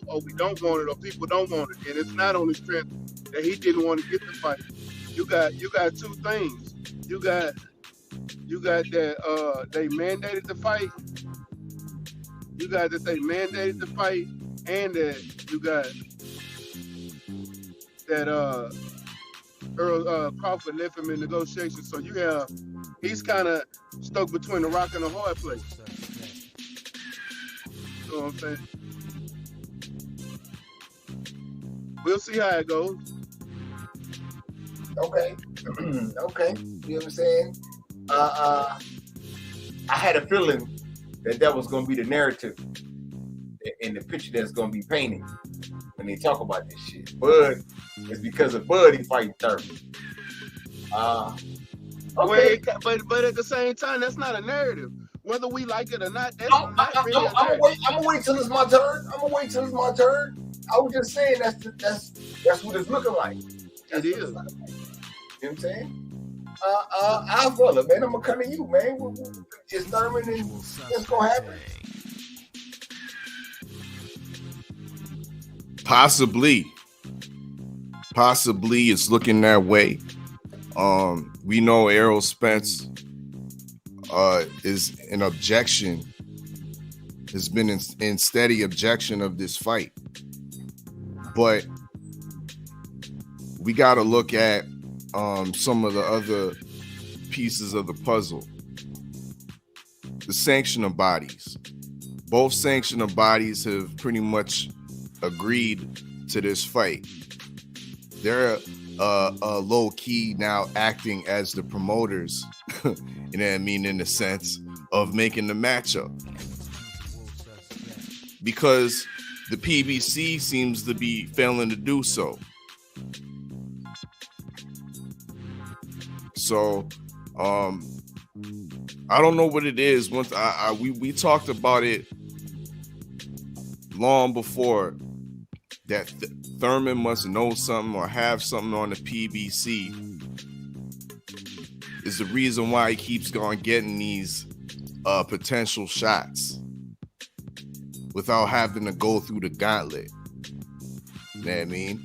or we don't want it, or people don't want it. And it's not on the strength that he didn't want to get the fight. You got two things. You got that they mandated the fight, You got that they mandated the fight, and that you got that Earl Crawford left him in negotiations. So you have he's kind of stuck between a rock and a hard place. You know what I'm saying? We'll see how it goes. Okay. Okay. You know what I'm saying? I had a feeling that was going to be the narrative and the picture that's going to be painted when they talk about this shit. Bud, it's because of Bud he fighting Thurman. Okay. But at the same time, that's not a narrative. Whether we like it or not, that's I'm gonna wait till it's my turn. I was just saying that's what it's looking like. It is. You know what I'm saying? I feel it, man. I'm gonna come to you, man. It's Thurman and what's gonna happen? Possibly it's looking that way. We know Errol Spence is an objection, has been in steady objection of this fight. But we got to look at some of the other pieces of the puzzle. The sanctioner bodies. Both sanctioner bodies have pretty much agreed to this fight. They're low key now acting as the promoters, you know what I mean, in the sense of making the matchup. Because the PBC seems to be failing to do so. So, I don't know what it is. Once we talked about it long before that Thurman must know something or have something on the PBC is the reason why he keeps on getting these potential shots without having to go through the gauntlet. You know what I mean?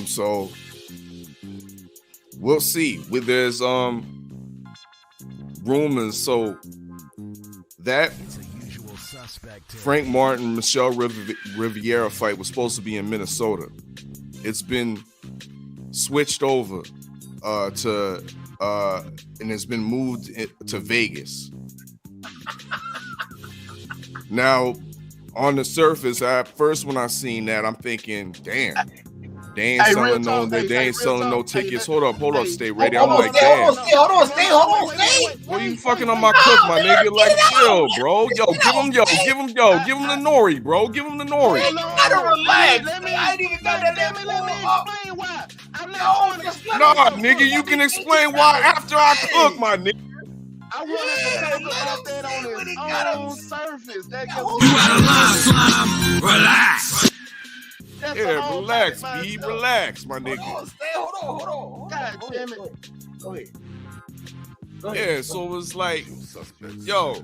So we'll see. There's rumors, so that Frank Martin, Michelle Riviera fight was supposed to be in Minnesota. It's been switched over to and it's been moved to Vegas. Now, on the surface, at first when I seen that, I'm thinking, damn, they ain't selling no tickets. Hold up, stay ready. I'm like, damn. Hold on, stay. What are you fucking on my cook, my nigga? Like, chill, bro. Give him the nori, bro. Give him the nori. You gotta relax. Let me explain why. Nah, nigga, you can explain why after I cook, my nigga. I wanted to talk about that on its own surface. That You out of line, slime. Relax. Relax, B. Relax, my nigga. Hold on. God damn it. Go ahead. Yeah, so it's like, yo,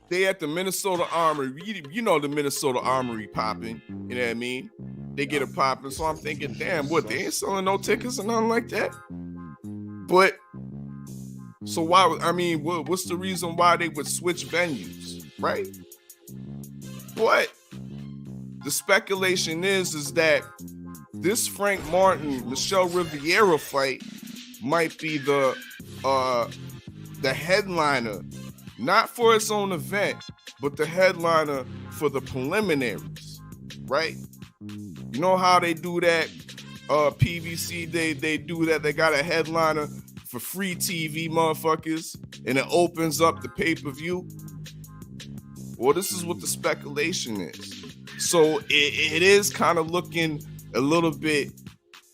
they at the Minnesota Armory. You know the Minnesota Armory popping. You know what I mean? They get it popping. So I'm thinking, damn, what? They ain't selling no tickets or nothing like that. But so why? I mean, what's the reason why they would switch venues, right? But the speculation is that this Frank Martin, Michelle Riviera fight might be the headliner, not for its own event, but the headliner for the preliminaries, right? You know how they do that? PBC, they do that. They got a headliner for free TV, motherfuckers, and it opens up the pay-per-view. Well, this is what the speculation is. So it is kind of looking a little bit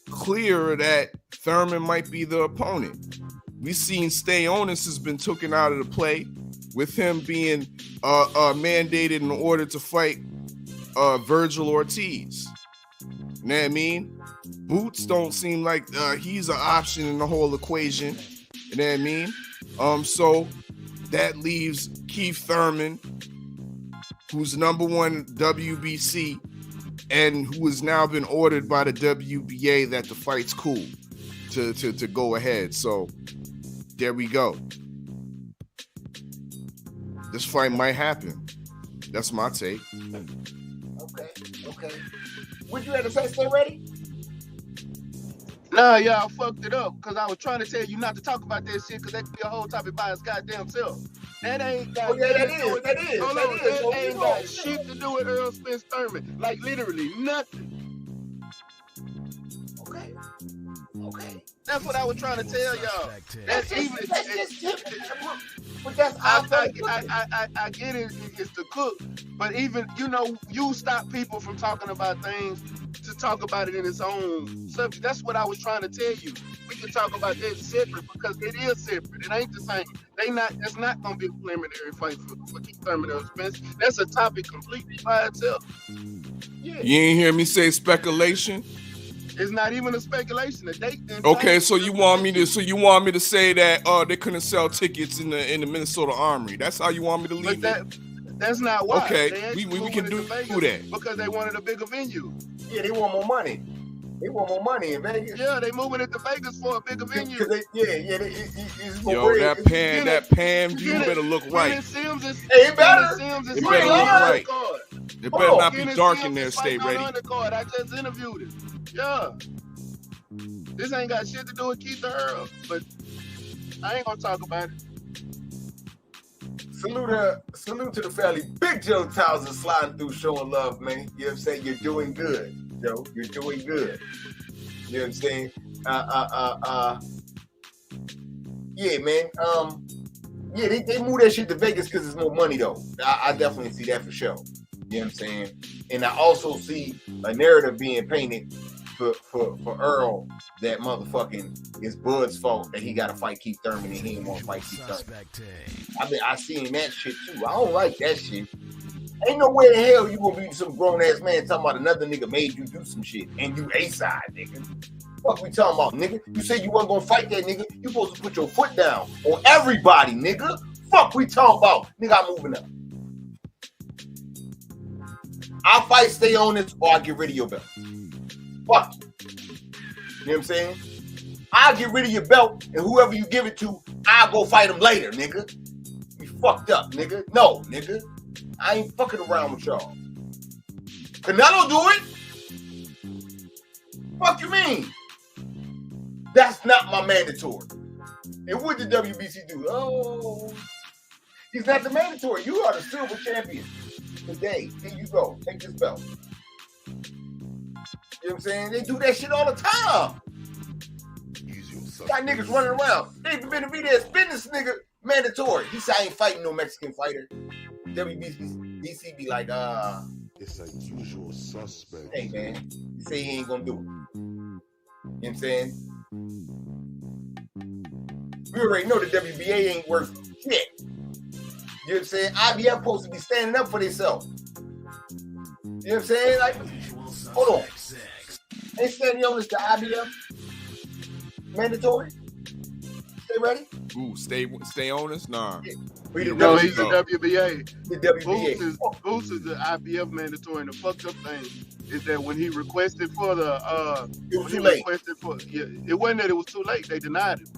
clearer that Thurman might be the opponent. We've seen Stay Onus has been taken out of the play with him being mandated in order to fight Virgil Ortiz. You know what I mean? Boots don't seem like he's an option in the whole equation. You know what I mean? So that leaves Keith Thurman, who's number one WBC and who has now been ordered by the WBA that the fight's cool to go ahead. So there we go. This fight might happen. That's my take. Okay. Would you have to say stay ready? Nah, y'all fucked it up because I was trying to tell you not to talk about that shit because that could be a whole topic by its goddamn self. That ain't got that ain't got shit to do with Earl Spence Thurman. Like literally nothing. Okay. That's what I was trying to tell y'all. That's even. But that's I get it. It's the cook, but even you stop people from talking about things to talk about it in its own subject. That's what I was trying to tell you. We can talk about that separate because it is separate. It ain't the same. That's not gonna be a preliminary fight for Keith Thurman or Spence. That's a topic completely by itself. Yeah. You ain't hear me say speculation? It's not even a speculation. The date. Okay, so you want me to say that they couldn't sell tickets in the Minnesota Armory? That's how you want me to leave it? That's not why. Okay, we can do that because they wanted a bigger venue. Yeah, they want more money. They want more money in Vegas. Yeah, they moving it to Vegas for a bigger venue. Yo, that Pam view better look right. It better look right. It better not be dark in there. Stay ready. I just interviewed him. Yeah. This ain't got shit to do with Keith Earl, but I ain't gonna talk about it. Salute to the family. Big Joe Townsend sliding through showing love, man. You know what I'm saying? You're doing good, Joe. You're doing good. You know what I'm saying? Yeah, man. Yeah, they moved that shit to Vegas because there's more money, though. I definitely see that for sure. You know what I'm saying? And I also see a narrative being painted for Earl that motherfucking is Bud's fault that he got to fight Keith Thurman and he didn't want to fight Keith Thurman. I seen that shit too. I don't like that shit. Ain't no way in hell you gonna be some grown ass man talking about another nigga made you do some shit and you A-side, nigga. What we talking about, nigga? You said you wasn't gonna fight that nigga. You supposed to put your foot down on everybody, nigga. Fuck we talking about, nigga. I'm moving up. I'll fight, stay on this, or I'll get rid of your belt. Fuck you. You know what I'm saying? I'll get rid of your belt, and whoever you give it to, I'll go fight him later, nigga. You fucked up, nigga. No, nigga. I ain't fucking around with y'all. Canelo do it? Fuck you mean? That's not my mandatory. And what did WBC do? Oh, he's not the mandatory. You are the silver champion. Today, here you go. Take this belt. You know what I'm saying? They do that shit all the time. Got niggas running around. They Benavidez been this nigga mandatory. He said I ain't fighting no Mexican fighter. WBC be like, it's a usual suspect. Hey man, he say he ain't gonna do it. You know what I'm saying? We already know the WBA ain't worth shit. You know what I'm saying? IBF supposed to be standing up for themselves. You know what I'm saying? Like, hold on. Ain't standing on this the IBF mandatory? Stay ready? Ooh, stay on us? Nah. Yeah. No, he's the WBA. The WBA. Boots is the IBF mandatory, and the fucked up thing is that when he requested for the it was too late. It wasn't that it was too late. They denied it.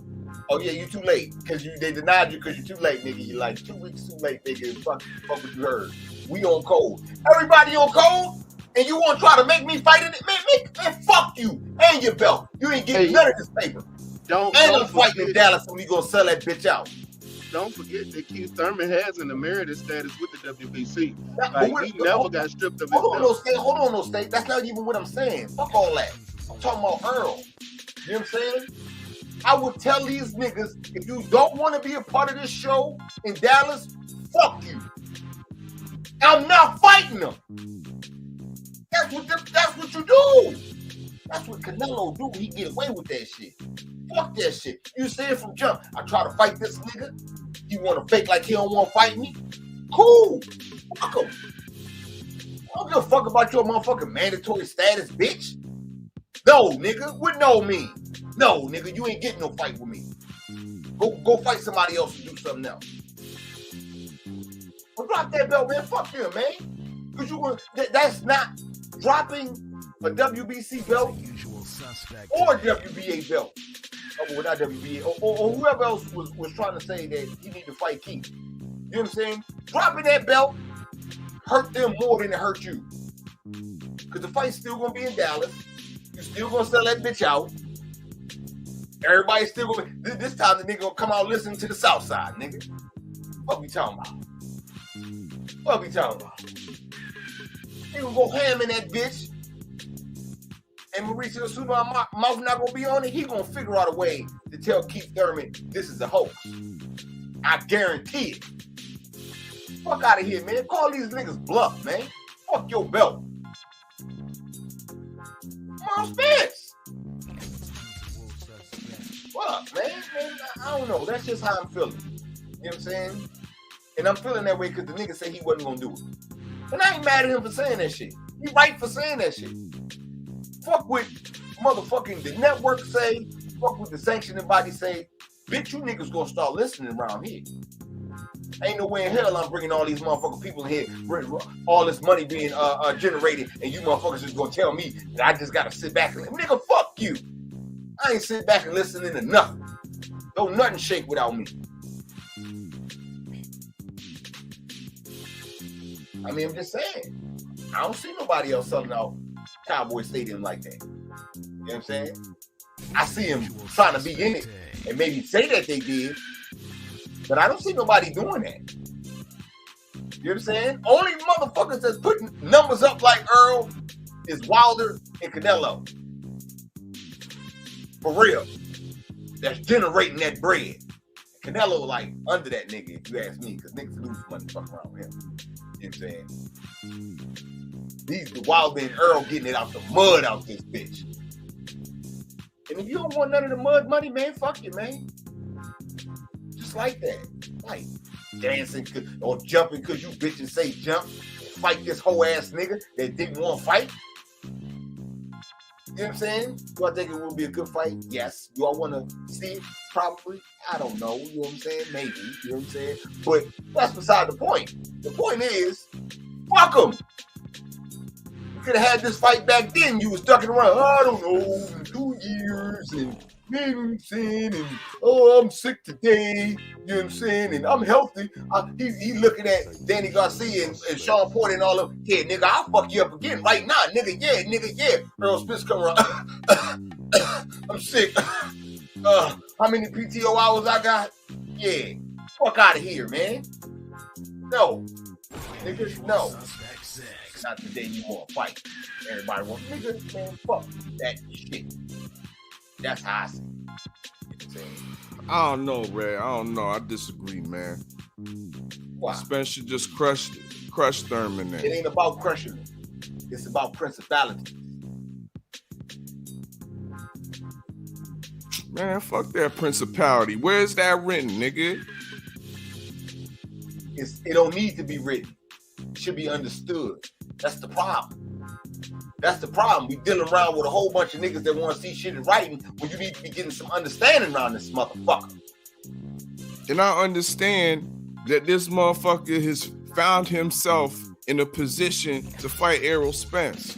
Oh yeah, you too late. They denied you because you're too late, nigga. You like 2 weeks too late, nigga. Fuck what you heard. We on code. Everybody on code? And you want to try to make me fight it? Man, fuck you and your belt. You ain't getting none of this paper. And I'm fighting in Dallas and we gonna sell that bitch out. Don't forget that Keith Thurman has an emeritus status with the WBC. He never got stripped of his belt. Hold on, no state. That's not even what I'm saying. Fuck all that. I'm talking about Earl. You know what I'm saying? I would tell these niggas, if you don't want to be a part of this show in Dallas, fuck you. I'm not fighting them. That's what you do. That's what Canelo do. He get away with that shit. Fuck that shit. You say it from jump. I try to fight this nigga. He want to fake like he don't want to fight me. Cool. Fuck him. I don't give a fuck about your motherfucking mandatory status, bitch. No, nigga. What no mean? No, nigga. You ain't getting no fight with me. Go fight somebody else and do something else. Well, drop that belt, man. Fuck you, man. Because that's not dropping a WBC belt or WBA belt. Oh, well, not WBA or whoever else was trying to say that he need to fight Keith. You know what I'm saying? Dropping that belt hurt them more than it hurt you. Because the fight's still going to be in Dallas. You're still going to sell that bitch out. Everybody's still going to... This time the nigga going to come out listening to the South Side, nigga. What we talking about? What we talking about? He gonna go ham in that bitch. And Mauricio, as soon as my mouth not gonna be on it, he gonna figure out a way to tell Keith Thurman this is a hoax. I guarantee it. Fuck out of here, man. Call these niggas bluff, man. Fuck your belt. Mom Spence. What up, man? I don't know. That's just how I'm feeling. You know what I'm saying? And I'm feeling that way because the nigga said he wasn't gonna do it. And I ain't mad at him for saying that shit. He right for saying that shit. Fuck with motherfucking the network say, fuck with the sanctioning body say, bitch, you niggas gonna start listening around here. Ain't no way in hell I'm bringing all these motherfucking people in here, all this money being generated, and you motherfuckers just gonna tell me that I just gotta sit back and nigga, fuck you. I ain't sit back and listening to nothing. Don't nothing shake without me. I mean, I'm just saying. I don't see nobody else selling out Cowboy Stadium like that. You know what I'm saying? I see him trying to be in it and maybe say that they did, but I don't see nobody doing that. You know what I'm saying? Only motherfuckers that's putting numbers up like Earl is Wilder and Canelo. For real. That's generating that bread. Canelo like under that nigga, if you ask me, because niggas lose money fucking around with him. You know what I'm saying? These Wilder and Earl getting it out the mud out this bitch. And if you don't want none of the mud money, man, fuck you, man. Just like that. Like dancing or jumping because you bitches say jump. Fight this whole ass nigga that didn't want to fight. You know what I'm saying? Do I think it will be a good fight? Yes. Do I want to see it? Probably. I don't know. You know what I'm saying? Maybe. You know what I'm saying? But that's beside the point. The point is, fuck them. You could have had this fight back then. You was ducking around. I don't know. 2 years and you know what I'm saying? And oh, I'm sick today. You know what I'm saying? And I'm healthy. He looking at Danny Garcia and Sean Porter and all of them. Yeah, nigga, I'll fuck you up again right now. Nigga, yeah. Earl Spence come around. I'm sick. How many PTO hours I got? Yeah. Fuck out of here, man. No. Niggas, no. Not the day you want to fight. Everybody wants niggas, man. Fuck that shit. That's how I see it. I don't know, Ray. I don't know. I disagree, man. Why? Spence should just crush Thurman then. It ain't about crushing him. It's about principality. Man, fuck that principality. Where's that written, nigga? It don't need to be written. It should be understood. That's the problem. That's the problem. We dealing around with a whole bunch of niggas that want to see shit in writing when you need to be getting some understanding around this motherfucker. And I understand that this motherfucker has found himself in a position to fight Errol Spence.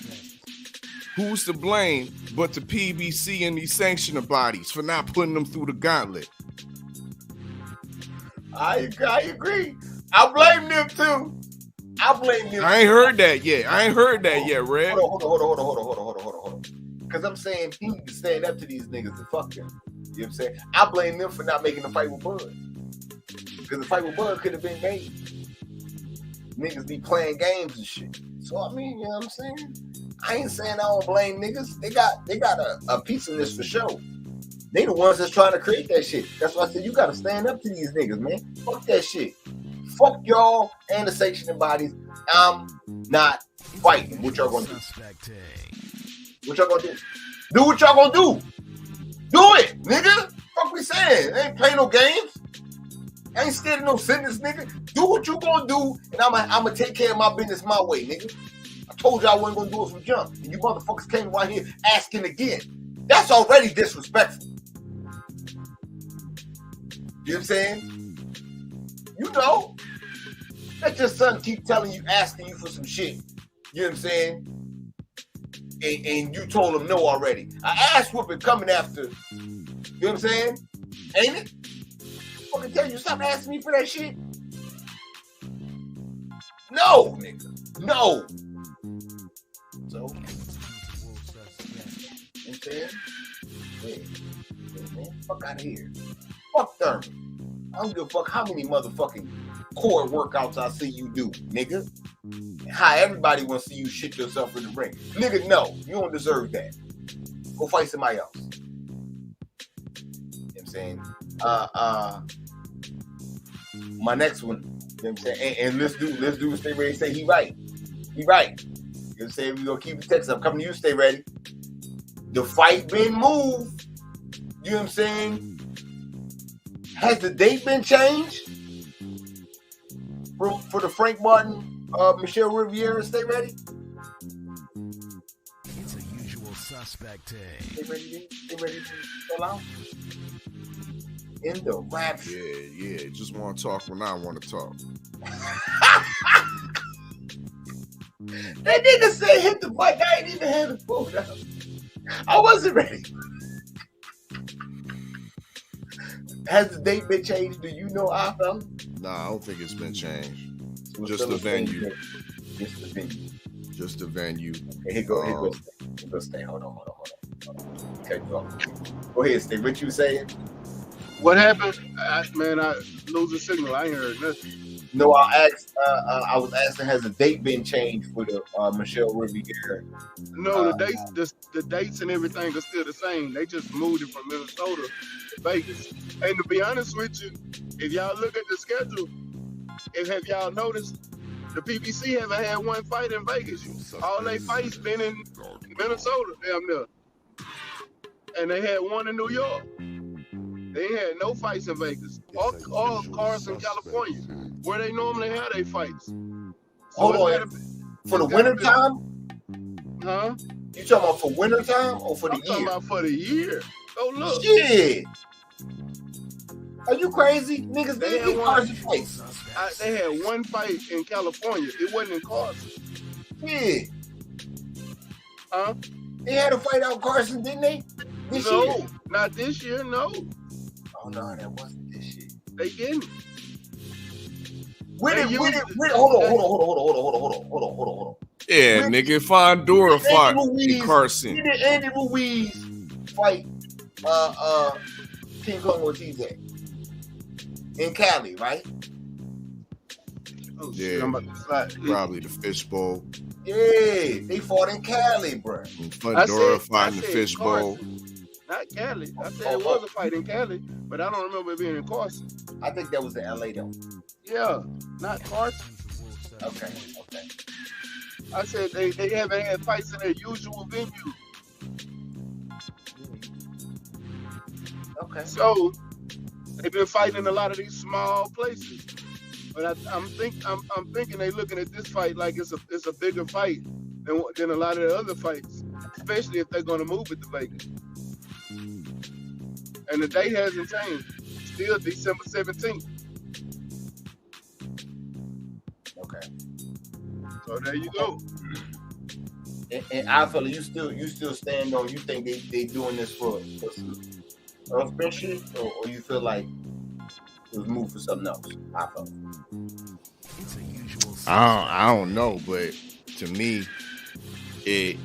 Who's to blame but the PBC and these sanctioner bodies for not putting them through the gauntlet? I agree. I blame them too. I ain't heard that yet. Red. Hold on. Because I'm saying he need to stand up to these niggas and fuck them. You know what I'm saying? I blame them for not making the fight with Bud. Because the fight with Bud could have been made. Niggas be playing games and shit. So I mean, you know what I'm saying? I ain't saying I don't blame niggas. They got a piece in this for sure. They the ones that's trying to create that shit. That's why I said you gotta stand up to these niggas, man. Fuck that shit. Fuck y'all and the sanctioning bodies. I'm not fighting. What y'all gonna do? What y'all gonna do? Do what y'all gonna do. Do it, nigga. Fuck we saying. They ain't playing no games. I ain't scared of no sentence, nigga. Do what you gonna do, and I'm gonna take care of my business my way, nigga. I told you I wasn't gonna do it from jump, and you motherfuckers came right here asking again. That's already disrespectful. You know what I'm saying? You know. Let your son keep telling you, asking you for some shit. You know what I'm saying? And you told him no already. I ass whooping coming after. You know what I'm saying? Ain't it? Fucking tell you, stop asking me for that shit. No, nigga. No. So, you know what I'm saying? Yeah, man. Fuck out of here. Fuck Thurman. I don't give a fuck how many motherfucking core workouts I see you do, nigga. How everybody wants to see you shit yourself in the ring. Nigga, no. You don't deserve that. Go fight somebody else. You know what I'm saying? My next one, you know what I'm saying? And let's do stay ready. Say he right. He right. You know what I'm saying? We're gonna keep the text up. Coming to you, stay ready. The fight been moved. You know what I'm saying? Has the date been changed for the Frank Martin, Michelle Riviera? Stay ready. It's a usual suspect day. Stay ready. Stay ready to fill out. In the rap. Yeah. Just want to talk when I want to talk. That nigga said hit the button. I ain't even had the phone out. I wasn't ready. Has the date been changed? Do you know I found? Nah, I don't think it's been changed. Just the venue. Just the venue. Just the venue. Okay, here go stay. Hold on. Okay, go ahead, stay. What you saying? What happened? I lose the signal. I ain't heard nothing. No, I was asking, has the date been changed for the Michelle Riviera? No, the dates and everything are still the same. They just moved it from Minnesota to Vegas. And to be honest with you, if y'all look at the schedule, have y'all noticed the PBC haven't had one fight in Vegas? All they fights been in Minnesota, damn near. And they had one in New York. They had no fights in Vegas. All Carson, California, where they normally have their fights. Hold on. For the winter time? Huh? You talking about for winter time or for the year? I'm talking about for the year. Go look. Shit. Are you crazy? Niggas, they had Carson fights. They had one fight in California. It wasn't in Carson. Yeah. Huh? They had a fight out Carson, didn't they? This year? Not this year, no. Oh, no, that wasn't this year. They didn't. Hold on. Yeah, nigga, Fondura fought Carson. Did Andy Ruiz fight King Kong Ortiz in Cali, right? Oh, yeah, shit, I'm about to slide. Probably the Fishbowl. Yeah, they fought in Cali, bro. Fondura fought in the Fishbowl. Not Cali. I said it was a fight in Cali, but I don't remember it being in Carson. I think that was in LA though. Yeah, not Carson. Okay. I said they haven't had fights in their usual venue. Okay. So they've been fighting in a lot of these small places. But I'm thinking they're looking at this fight like it's a bigger fight than a lot of the other fights, especially if they're going to move it to Vegas. And the date hasn't changed. Still December 17th. Okay. So there you go. And I feel you still stand on. You think they doing this for some shit, or you feel like it was moved for something else? I feel. It's a usual. I don't know, but to me, it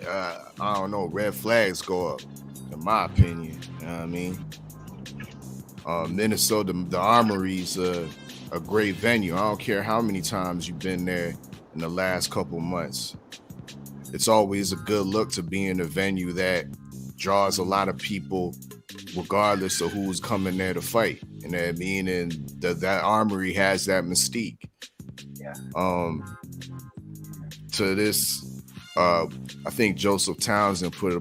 I don't know. Red flags go up, in my opinion. You know what I mean? Minnesota, the Armory's a great venue. I don't care how many times you've been there in the last couple months. It's always a good look to be in a venue that draws a lot of people, regardless of who's coming there to fight. You know what I mean? And that Armory has that mystique. Yeah. To this, I think Joseph Townsend put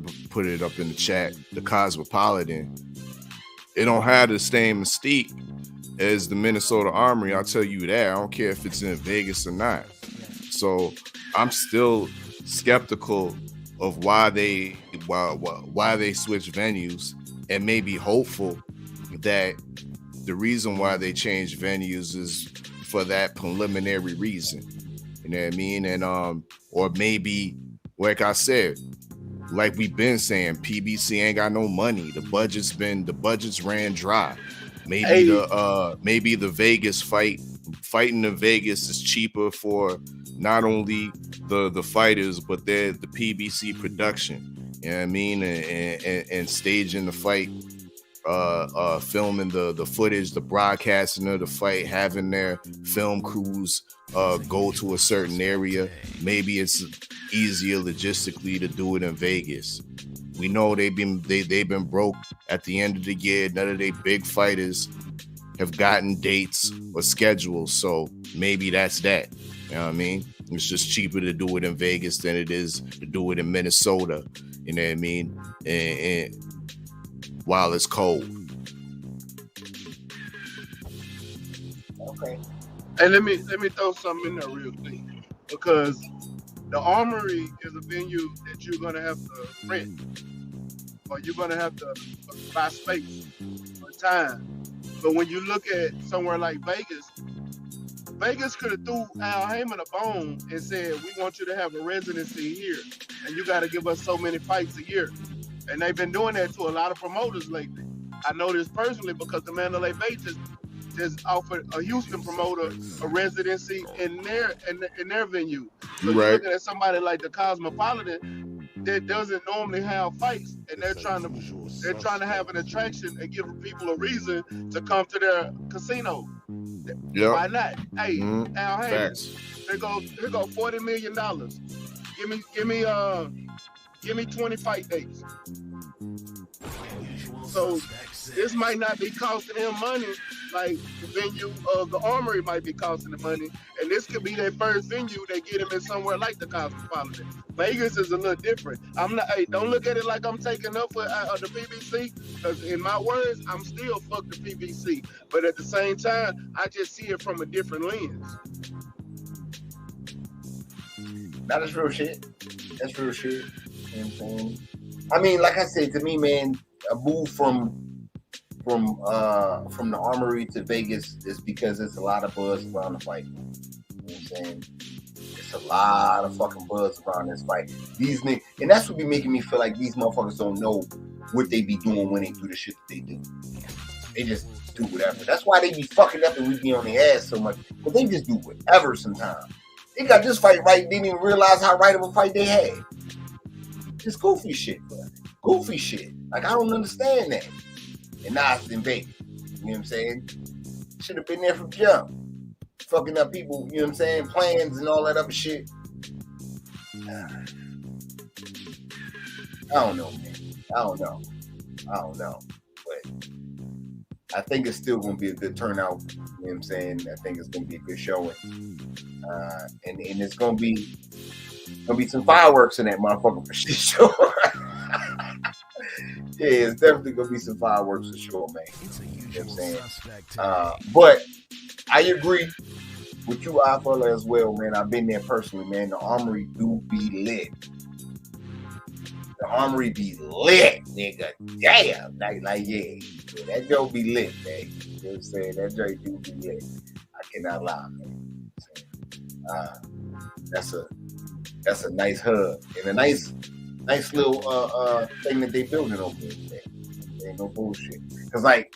it up in the chat. The Cosmopolitan, it don't have the same mystique as the Minnesota Armory. I'll tell you that. I don't care if it's in Vegas or not. So I'm still skeptical of why they switch venues, and maybe hopeful that the reason why they change venues is for that preliminary reason. You know what I mean? And or maybe, like I said, like we've been saying, PBC ain't got no money. The budgets ran dry. Maybe the Vegas fight fighting in Vegas is cheaper for not only the fighters, but the PBC production. You know what I mean? And staging the fight, filming the footage, the broadcasting of the fight, having their film crews go to a certain area. Maybe it's easier logistically to do it in Vegas. We know they've been broke at the end of the year. None of their big fighters have gotten dates or schedules, so maybe that's that. You know what I mean? It's just cheaper to do it in Vegas than it is to do it in Minnesota. You know what I mean? And while it's cold. Okay. And let me throw something in there real quick, because the Armory is a venue that you're gonna have to rent, or you're gonna have to buy space for time. But when you look at somewhere like Vegas could have threw Al Heyman a bone and said, we want you to have a residency here, and you got to give us so many fights a year. And they've been doing that to a lot of promoters lately. I know this personally because the Mandalay Bay just offered a Houston promoter a residency in their venue. So you're looking at somebody like the Cosmopolitan that doesn't normally have fights, and they're trying to have an attraction and give people a reason to come to their casino. Yep. Why not? Hey, Al Heyman, Facts. here go $40 million. Give me 20 fight dates. So this might not be costing him money like the venue of the Armory might be costing him money, and this could be their first venue they get him in somewhere like the Cosmopolitan. Vegas is a little different. I'm not. Hey, don't look at it like I'm taking up for the PBC, because in my words, I'm still fuck the PBC. But at the same time, I just see it from a different lens. That is real shit. That's real shit. You know what I'm saying? I mean, like I said, to me, man, a move from the Armory to Vegas is because there's a lot of buzz around the fight. You know what I'm saying? It's a lot of fucking buzz around this fight. These niggas, and that's what be making me feel like these motherfuckers don't know what they be doing when they do the shit that they do. They just do whatever. That's why they be fucking up and we be on their ass so much. But they just do whatever sometimes. They got this fight right, didn't even realize how right of a fight they had. Just goofy shit, bro. Goofy shit. Like, I don't understand that. And now it's in Vegas. You know what I'm saying? Should have been there from jump. Fucking up people, you know what I'm saying? Plans and all that other shit. I don't know, man. I don't know. But I think it's still going to be a good turnout. You know what I'm saying? I think it's going to be a good showing. And it's going to be some fireworks in that motherfucker for sure. Yeah, it's definitely gonna be some fireworks for sure, man. You know what I'm saying? But I agree with you, iFella, as well, man. I've been there personally, man. The Armory do be lit. The Armory be lit, nigga. Damn. Like yeah, that joke be lit, man. You know what I'm saying? That joke do be lit. I cannot lie, man. That's a nice hub and a nice little thing that they building over there. There ain't no bullshit. Cause like,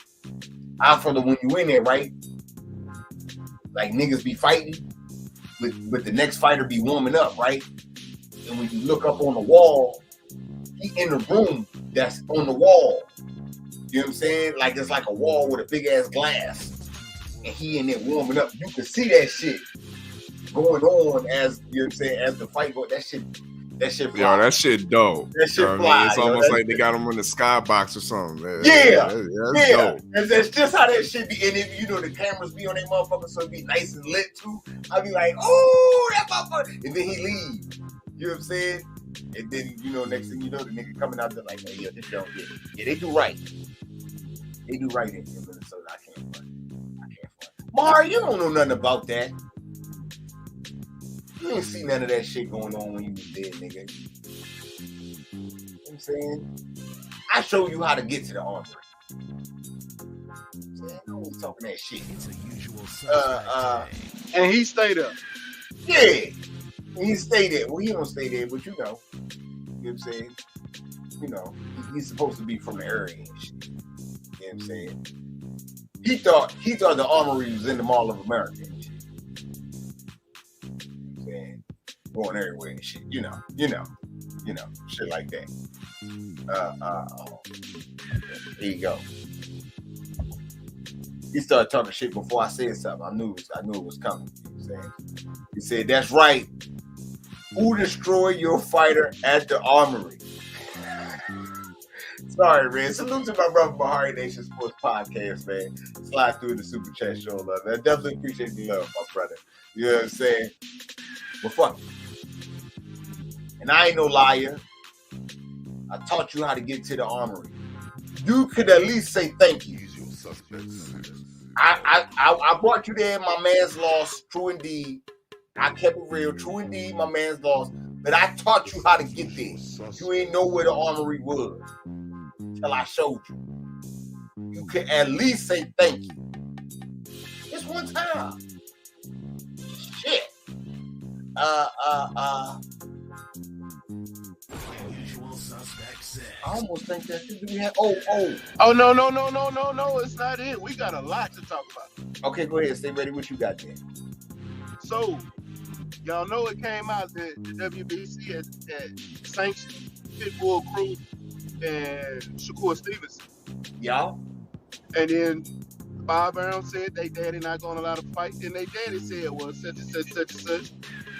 iFella, when you in there, right? Like niggas be fighting, but the next fighter be warming up, right? And when you look up on the wall, he in the room that's on the wall. You know what I'm saying? Like it's like a wall with a big ass glass, and he in there warming up. You can see that shit going on as you know what I'm saying, as the fight goes. That shit fly. Yo, that shit dope. That shit fly. It's almost like they got them in the skybox or something. Yeah. That's dope. And that's just how that shit be. And if you know the cameras be on that motherfucker, so it be nice and lit too. I be like, oh, that motherfucker. And then he leave. You know what I'm saying? And then, you know, next thing you know, the nigga coming out there like, hey, yo, this don't get it. Yeah, they do right. They do right in Minnesota. I can't front. Mar, you don't know nothing about that. You ain't see none of that shit going on when you was there, nigga. You know what I'm saying? I show you how to get to the Armory. I always talking that shit. It's a usual and he stayed up. Yeah. He stayed there. Well, he don't stay there, but you know. You know what I'm saying? You know, he's supposed to be from the area and shit. You know what I'm saying? He thought the Armory was in the Mall of America and shit. going everywhere and shit. You know, shit like that. Here you go. He started talking shit before I said something. I knew it was coming. You know what I'm saying? He said, "That's right. Who destroyed your fighter at the armory?" Sorry, man. Salute to my brother Bahari Nation Sports Podcast, man. Slide through the super chat show love. I definitely appreciate the love, my brother. You know what I'm saying? But fuck it. And I ain't no liar. I taught you how to get to the armory. You could at least say thank you. I brought you there. My man's lost. True indeed. I kept it real. True indeed. My man's lost. But I taught you how to get there. You ain't know where the armory was till I showed you. You can at least say thank you. Just one time. Shit. I almost think that we have. Oh, no, it's not it. We got a lot to talk about. Okay, go ahead. Stay ready. What you got there? So, y'all know it came out that the WBC had sanctioned Pitbull Cruz and Shakur Stevenson. Y'all. And then Bob Brown said they daddy not going to allow the fight. And they daddy said, well, such and such, such and such.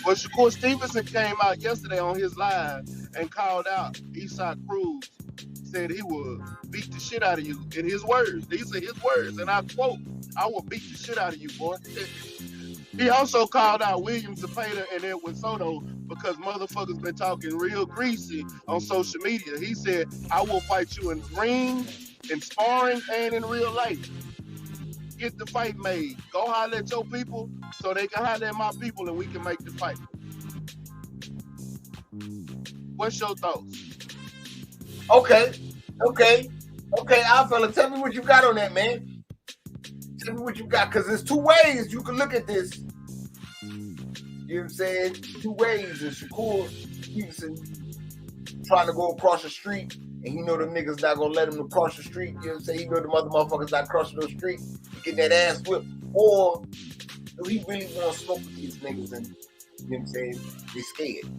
Well, Shakur Stevenson came out yesterday on his live and called out Isaac Cruz, said he would beat the shit out of you. In his words, these are his words, and I quote, "I will beat the shit out of you, boy." He also called out William Zepeda and Edwin Soto because motherfuckers been talking real greasy on social media. He said, "I will fight you in ring, in sparring, and in real life. Get the fight made. Go holler at your people so they can holler at my people and we can make the fight." What's your thoughts? Okay, Alfella, tell me what you got on that, man. Tell me what you got, because there's two ways you can look at this. You know what I'm saying? Two ways. There's Shakur Stevenson trying to go across the street, and he know them niggas not gonna let him across the street. You know what I'm saying? He know the motherfuckers not crossing the street, get that ass whipped. Or do he really want to smoke with these niggas and, you know what I'm saying, they scared?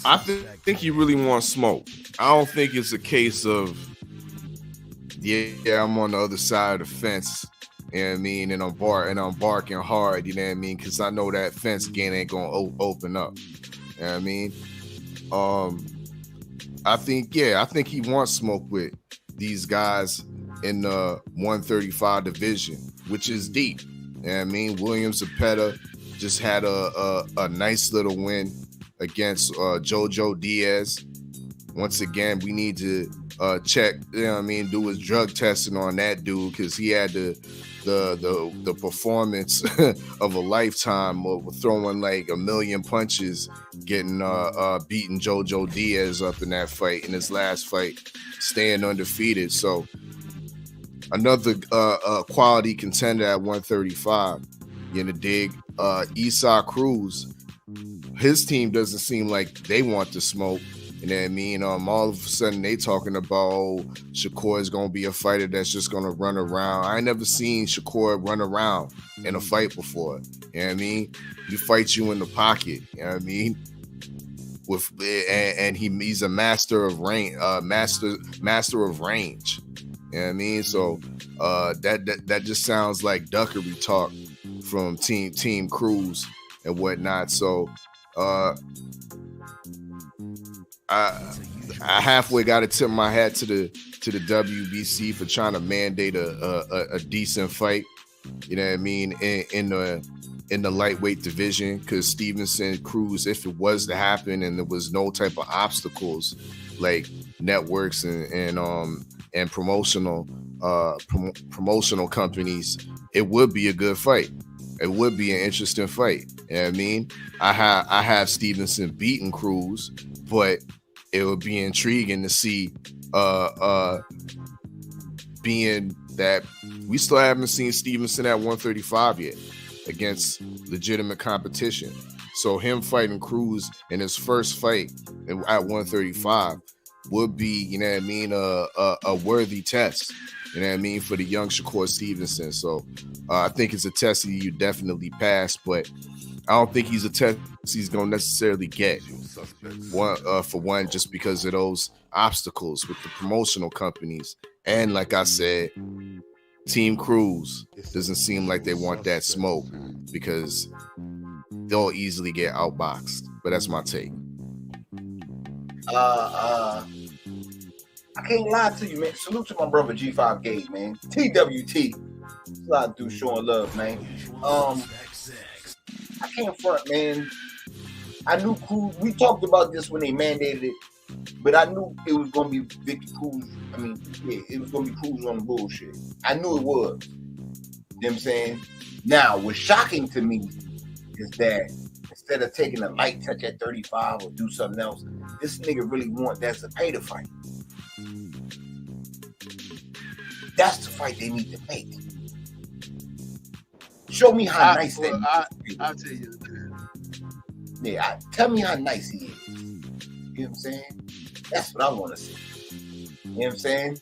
I think he really wants smoke. I don't think it's a case of, yeah, I'm on the other side of the fence, you know what I mean, and I'm barking hard, you know what I mean, because I know that fence again ain't gonna open up. You know what I mean? I think he wants smoke with these guys in the 135 division, which is deep. You know what I mean? William Zepeda just had a nice little win against Jojo Diaz. Once again, we need to check, you know what I mean, do his drug testing on that dude, because he had the performance of a lifetime of throwing like 1 million punches, getting beating Jojo Diaz up in that fight, in his last fight, staying undefeated. So another quality contender at 135. You know, dig. Isaac Cruz, his team doesn't seem like they want to smoke. You know what I mean? All of a sudden they talking about, oh, Shakur is gonna be a fighter that's just gonna run around. I ain't never seen Shakur run around in a fight before. You know what I mean? He fights you in the pocket. You know what I mean? He's a master of range, master of range. You know what I mean? So that just sounds like duckery talk from Team Cruz and whatnot. So I halfway got to tip my hat to the WBC for trying to mandate a decent fight. You know what I mean, in the lightweight division, because Stevenson Cruz, if it was to happen and there was no type of obstacles like networks and promotional companies, it would be a good fight. It would be an interesting fight. You know what I mean? I have Stevenson beating Cruz, but it would be intriguing to see being that we still haven't seen Stevenson at 135 yet against legitimate competition. So him fighting Cruz in his first fight at 135 would be, you know what I mean, a worthy test. You know what I mean? For the young Shakur Stevenson. So I think it's a test that you definitely pass, but I don't think he's a test he's going to necessarily get. For one, just because of those obstacles with the promotional companies. And like I said, Team Cruz doesn't seem like they want that smoke because they'll easily get outboxed. But that's my take. I can't lie to you, man. Salute to my brother G5 Gate, man. TWT. Slide through showing love, man. I can't front, man. I knew Cruz. We talked about this when they mandated it, but I knew it was gonna be Victor Cruz. I mean, yeah, it was gonna be Cruz on the bullshit. I knew it was. You know what I'm saying? Now, what's shocking to me is that instead of taking a light touch at 35 or do something else, this nigga really want that to pay the fight. That's the fight they need to make. Show me how nice that is. I'll tell you. Yeah, tell me how nice he is. You know what I'm saying? That's what I want to see. You know what I'm saying?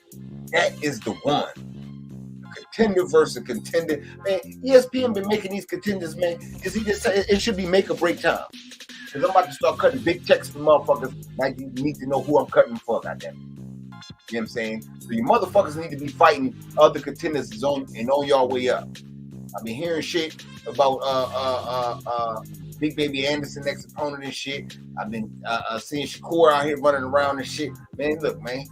That is the one. A contender versus a contender. Man, ESPN been making these contenders, man. Because he just said it should be make or break time. Because I'm about to start cutting big checks for motherfuckers. Like you need to know who I'm cutting for, goddamn. You know what I'm saying? So you motherfuckers need to be fighting other contenders on y'all way up. I've been hearing shit about Big Baby Anderson next opponent and shit. I've been seeing Shakur out here running around and shit. Man, look, man,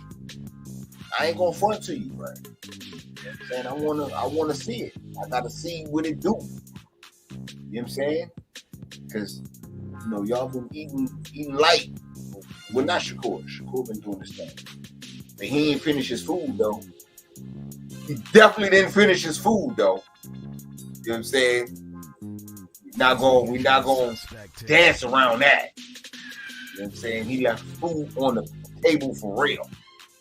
I ain't gonna front to you, right? You know what I'm saying? I wanna see it. I gotta see what it do. You know what I'm saying? Because you know y'all been eating light. Well, not Shakur. Shakur been doing this thing. But he ain't finished his food though. He definitely didn't finish his food though. You know what I'm saying? We're not going to dance around that. You know what I'm saying? He left food on the table for real.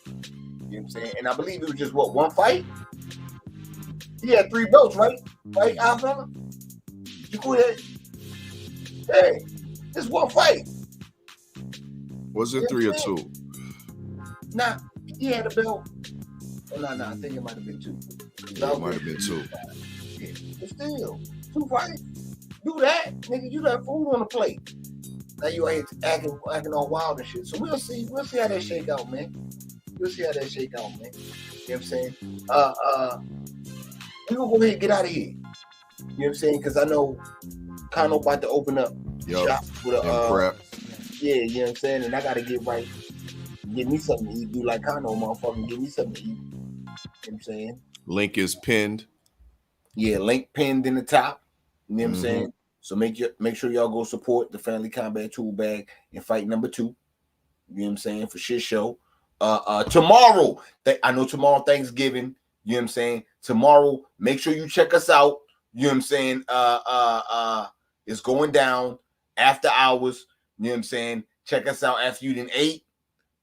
You know what I'm saying? And I believe it was just, one fight? He had 3 belts, right? Right, Alabama? You cool that? Hey, it's 1 fight. Was it 3 or 2? Nah, he had a belt. Oh, no, I think it might have been 2. It might have been 2. Yeah, but still, 2 fights. Do that, nigga. You got food on the plate. Now you ain't acting all wild and shit. So we'll see how that shake out, man. We'll see how that shake out, man. You know what I'm saying? We're gonna go ahead and get out of here. You know what I'm saying? Because I know Kano about to open up shop with a prep. Yeah, you know what I'm saying? And I gotta get right. Give me something to eat. Do like Kano, motherfucker. Give me something to eat. You know what I'm saying? Link is pinned. Yeah, link pinned in the top. You know what I'm saying? So make sure y'all go support the Family Combat Tool Bag in fight number 2. You know what I'm saying? For shit show. Tomorrow, I know tomorrow Thanksgiving. You know what I'm saying? Tomorrow, make sure you check us out. You know what I'm saying? It's going down after hours. You know what I'm saying? Check us out after you done ate.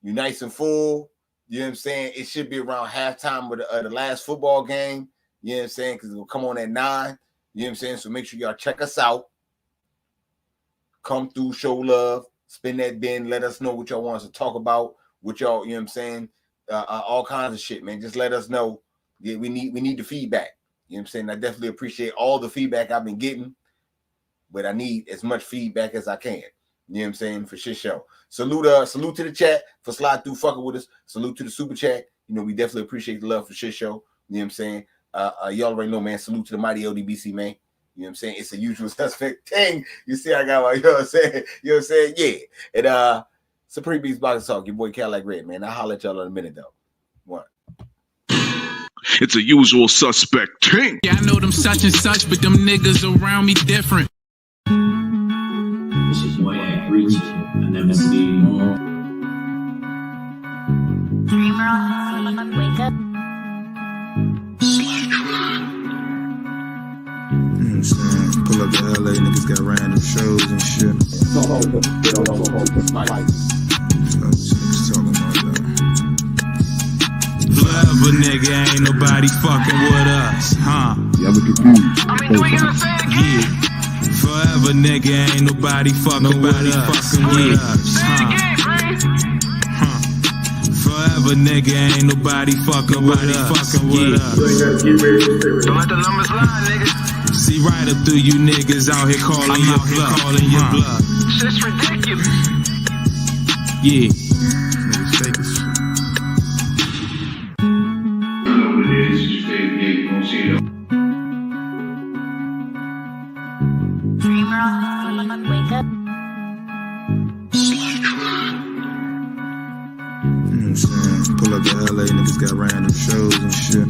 You nice and full. You know what I'm saying? It should be around halftime of the last football game. You know what I'm saying? Because it'll come on at 9. You know what I'm saying? So make sure y'all check us out. Come through, show love, spin that bin, let us know what y'all want us to talk about, what y'all, you know what I'm saying? All kinds of shit, man. Just let us know. Yeah, we need the feedback. You know what I'm saying? I definitely appreciate all the feedback I've been getting, but I need as much feedback as I can. You know what I'm saying? For shit show. Salute to the chat for slide through fucking with us. Salute to the super chat. You know, we definitely appreciate the love for shit show. You know what I'm saying? Y'all already know, man. Salute to the mighty LDBC, man. You know what I'm saying? It's a usual suspect thing. You see, I got my, you know what I'm saying? You know what I'm saying? Yeah. And Supreme Beast Boxing Talk, your boy Cadillac Red, man. I'll holler at y'all in a minute, though. What? It's a usual suspect thing. Yeah, I know them such and such, but them niggas around me different. This is boy at Reach. I never see you more. Wake up. Pull up to LA, niggas got random shows and shit. Forever, nigga, ain't nobody fucking with us, huh? Yeah, I'm confused. I mean, do we gotta say it again? Yeah. Forever, nigga, ain't nobody fucking with us, huh? Forever, a nigga, ain't nobody fucking with us. Don't let the numbers lie, nigga. See right up through you niggas out here calling your bluff. Shit's ridiculous. Yeah. Niggas fake as shit. You know what it is, you stay in you gon' see it. Wake up. You know what I'm saying? Pull up to LA, niggas got random shows and shit.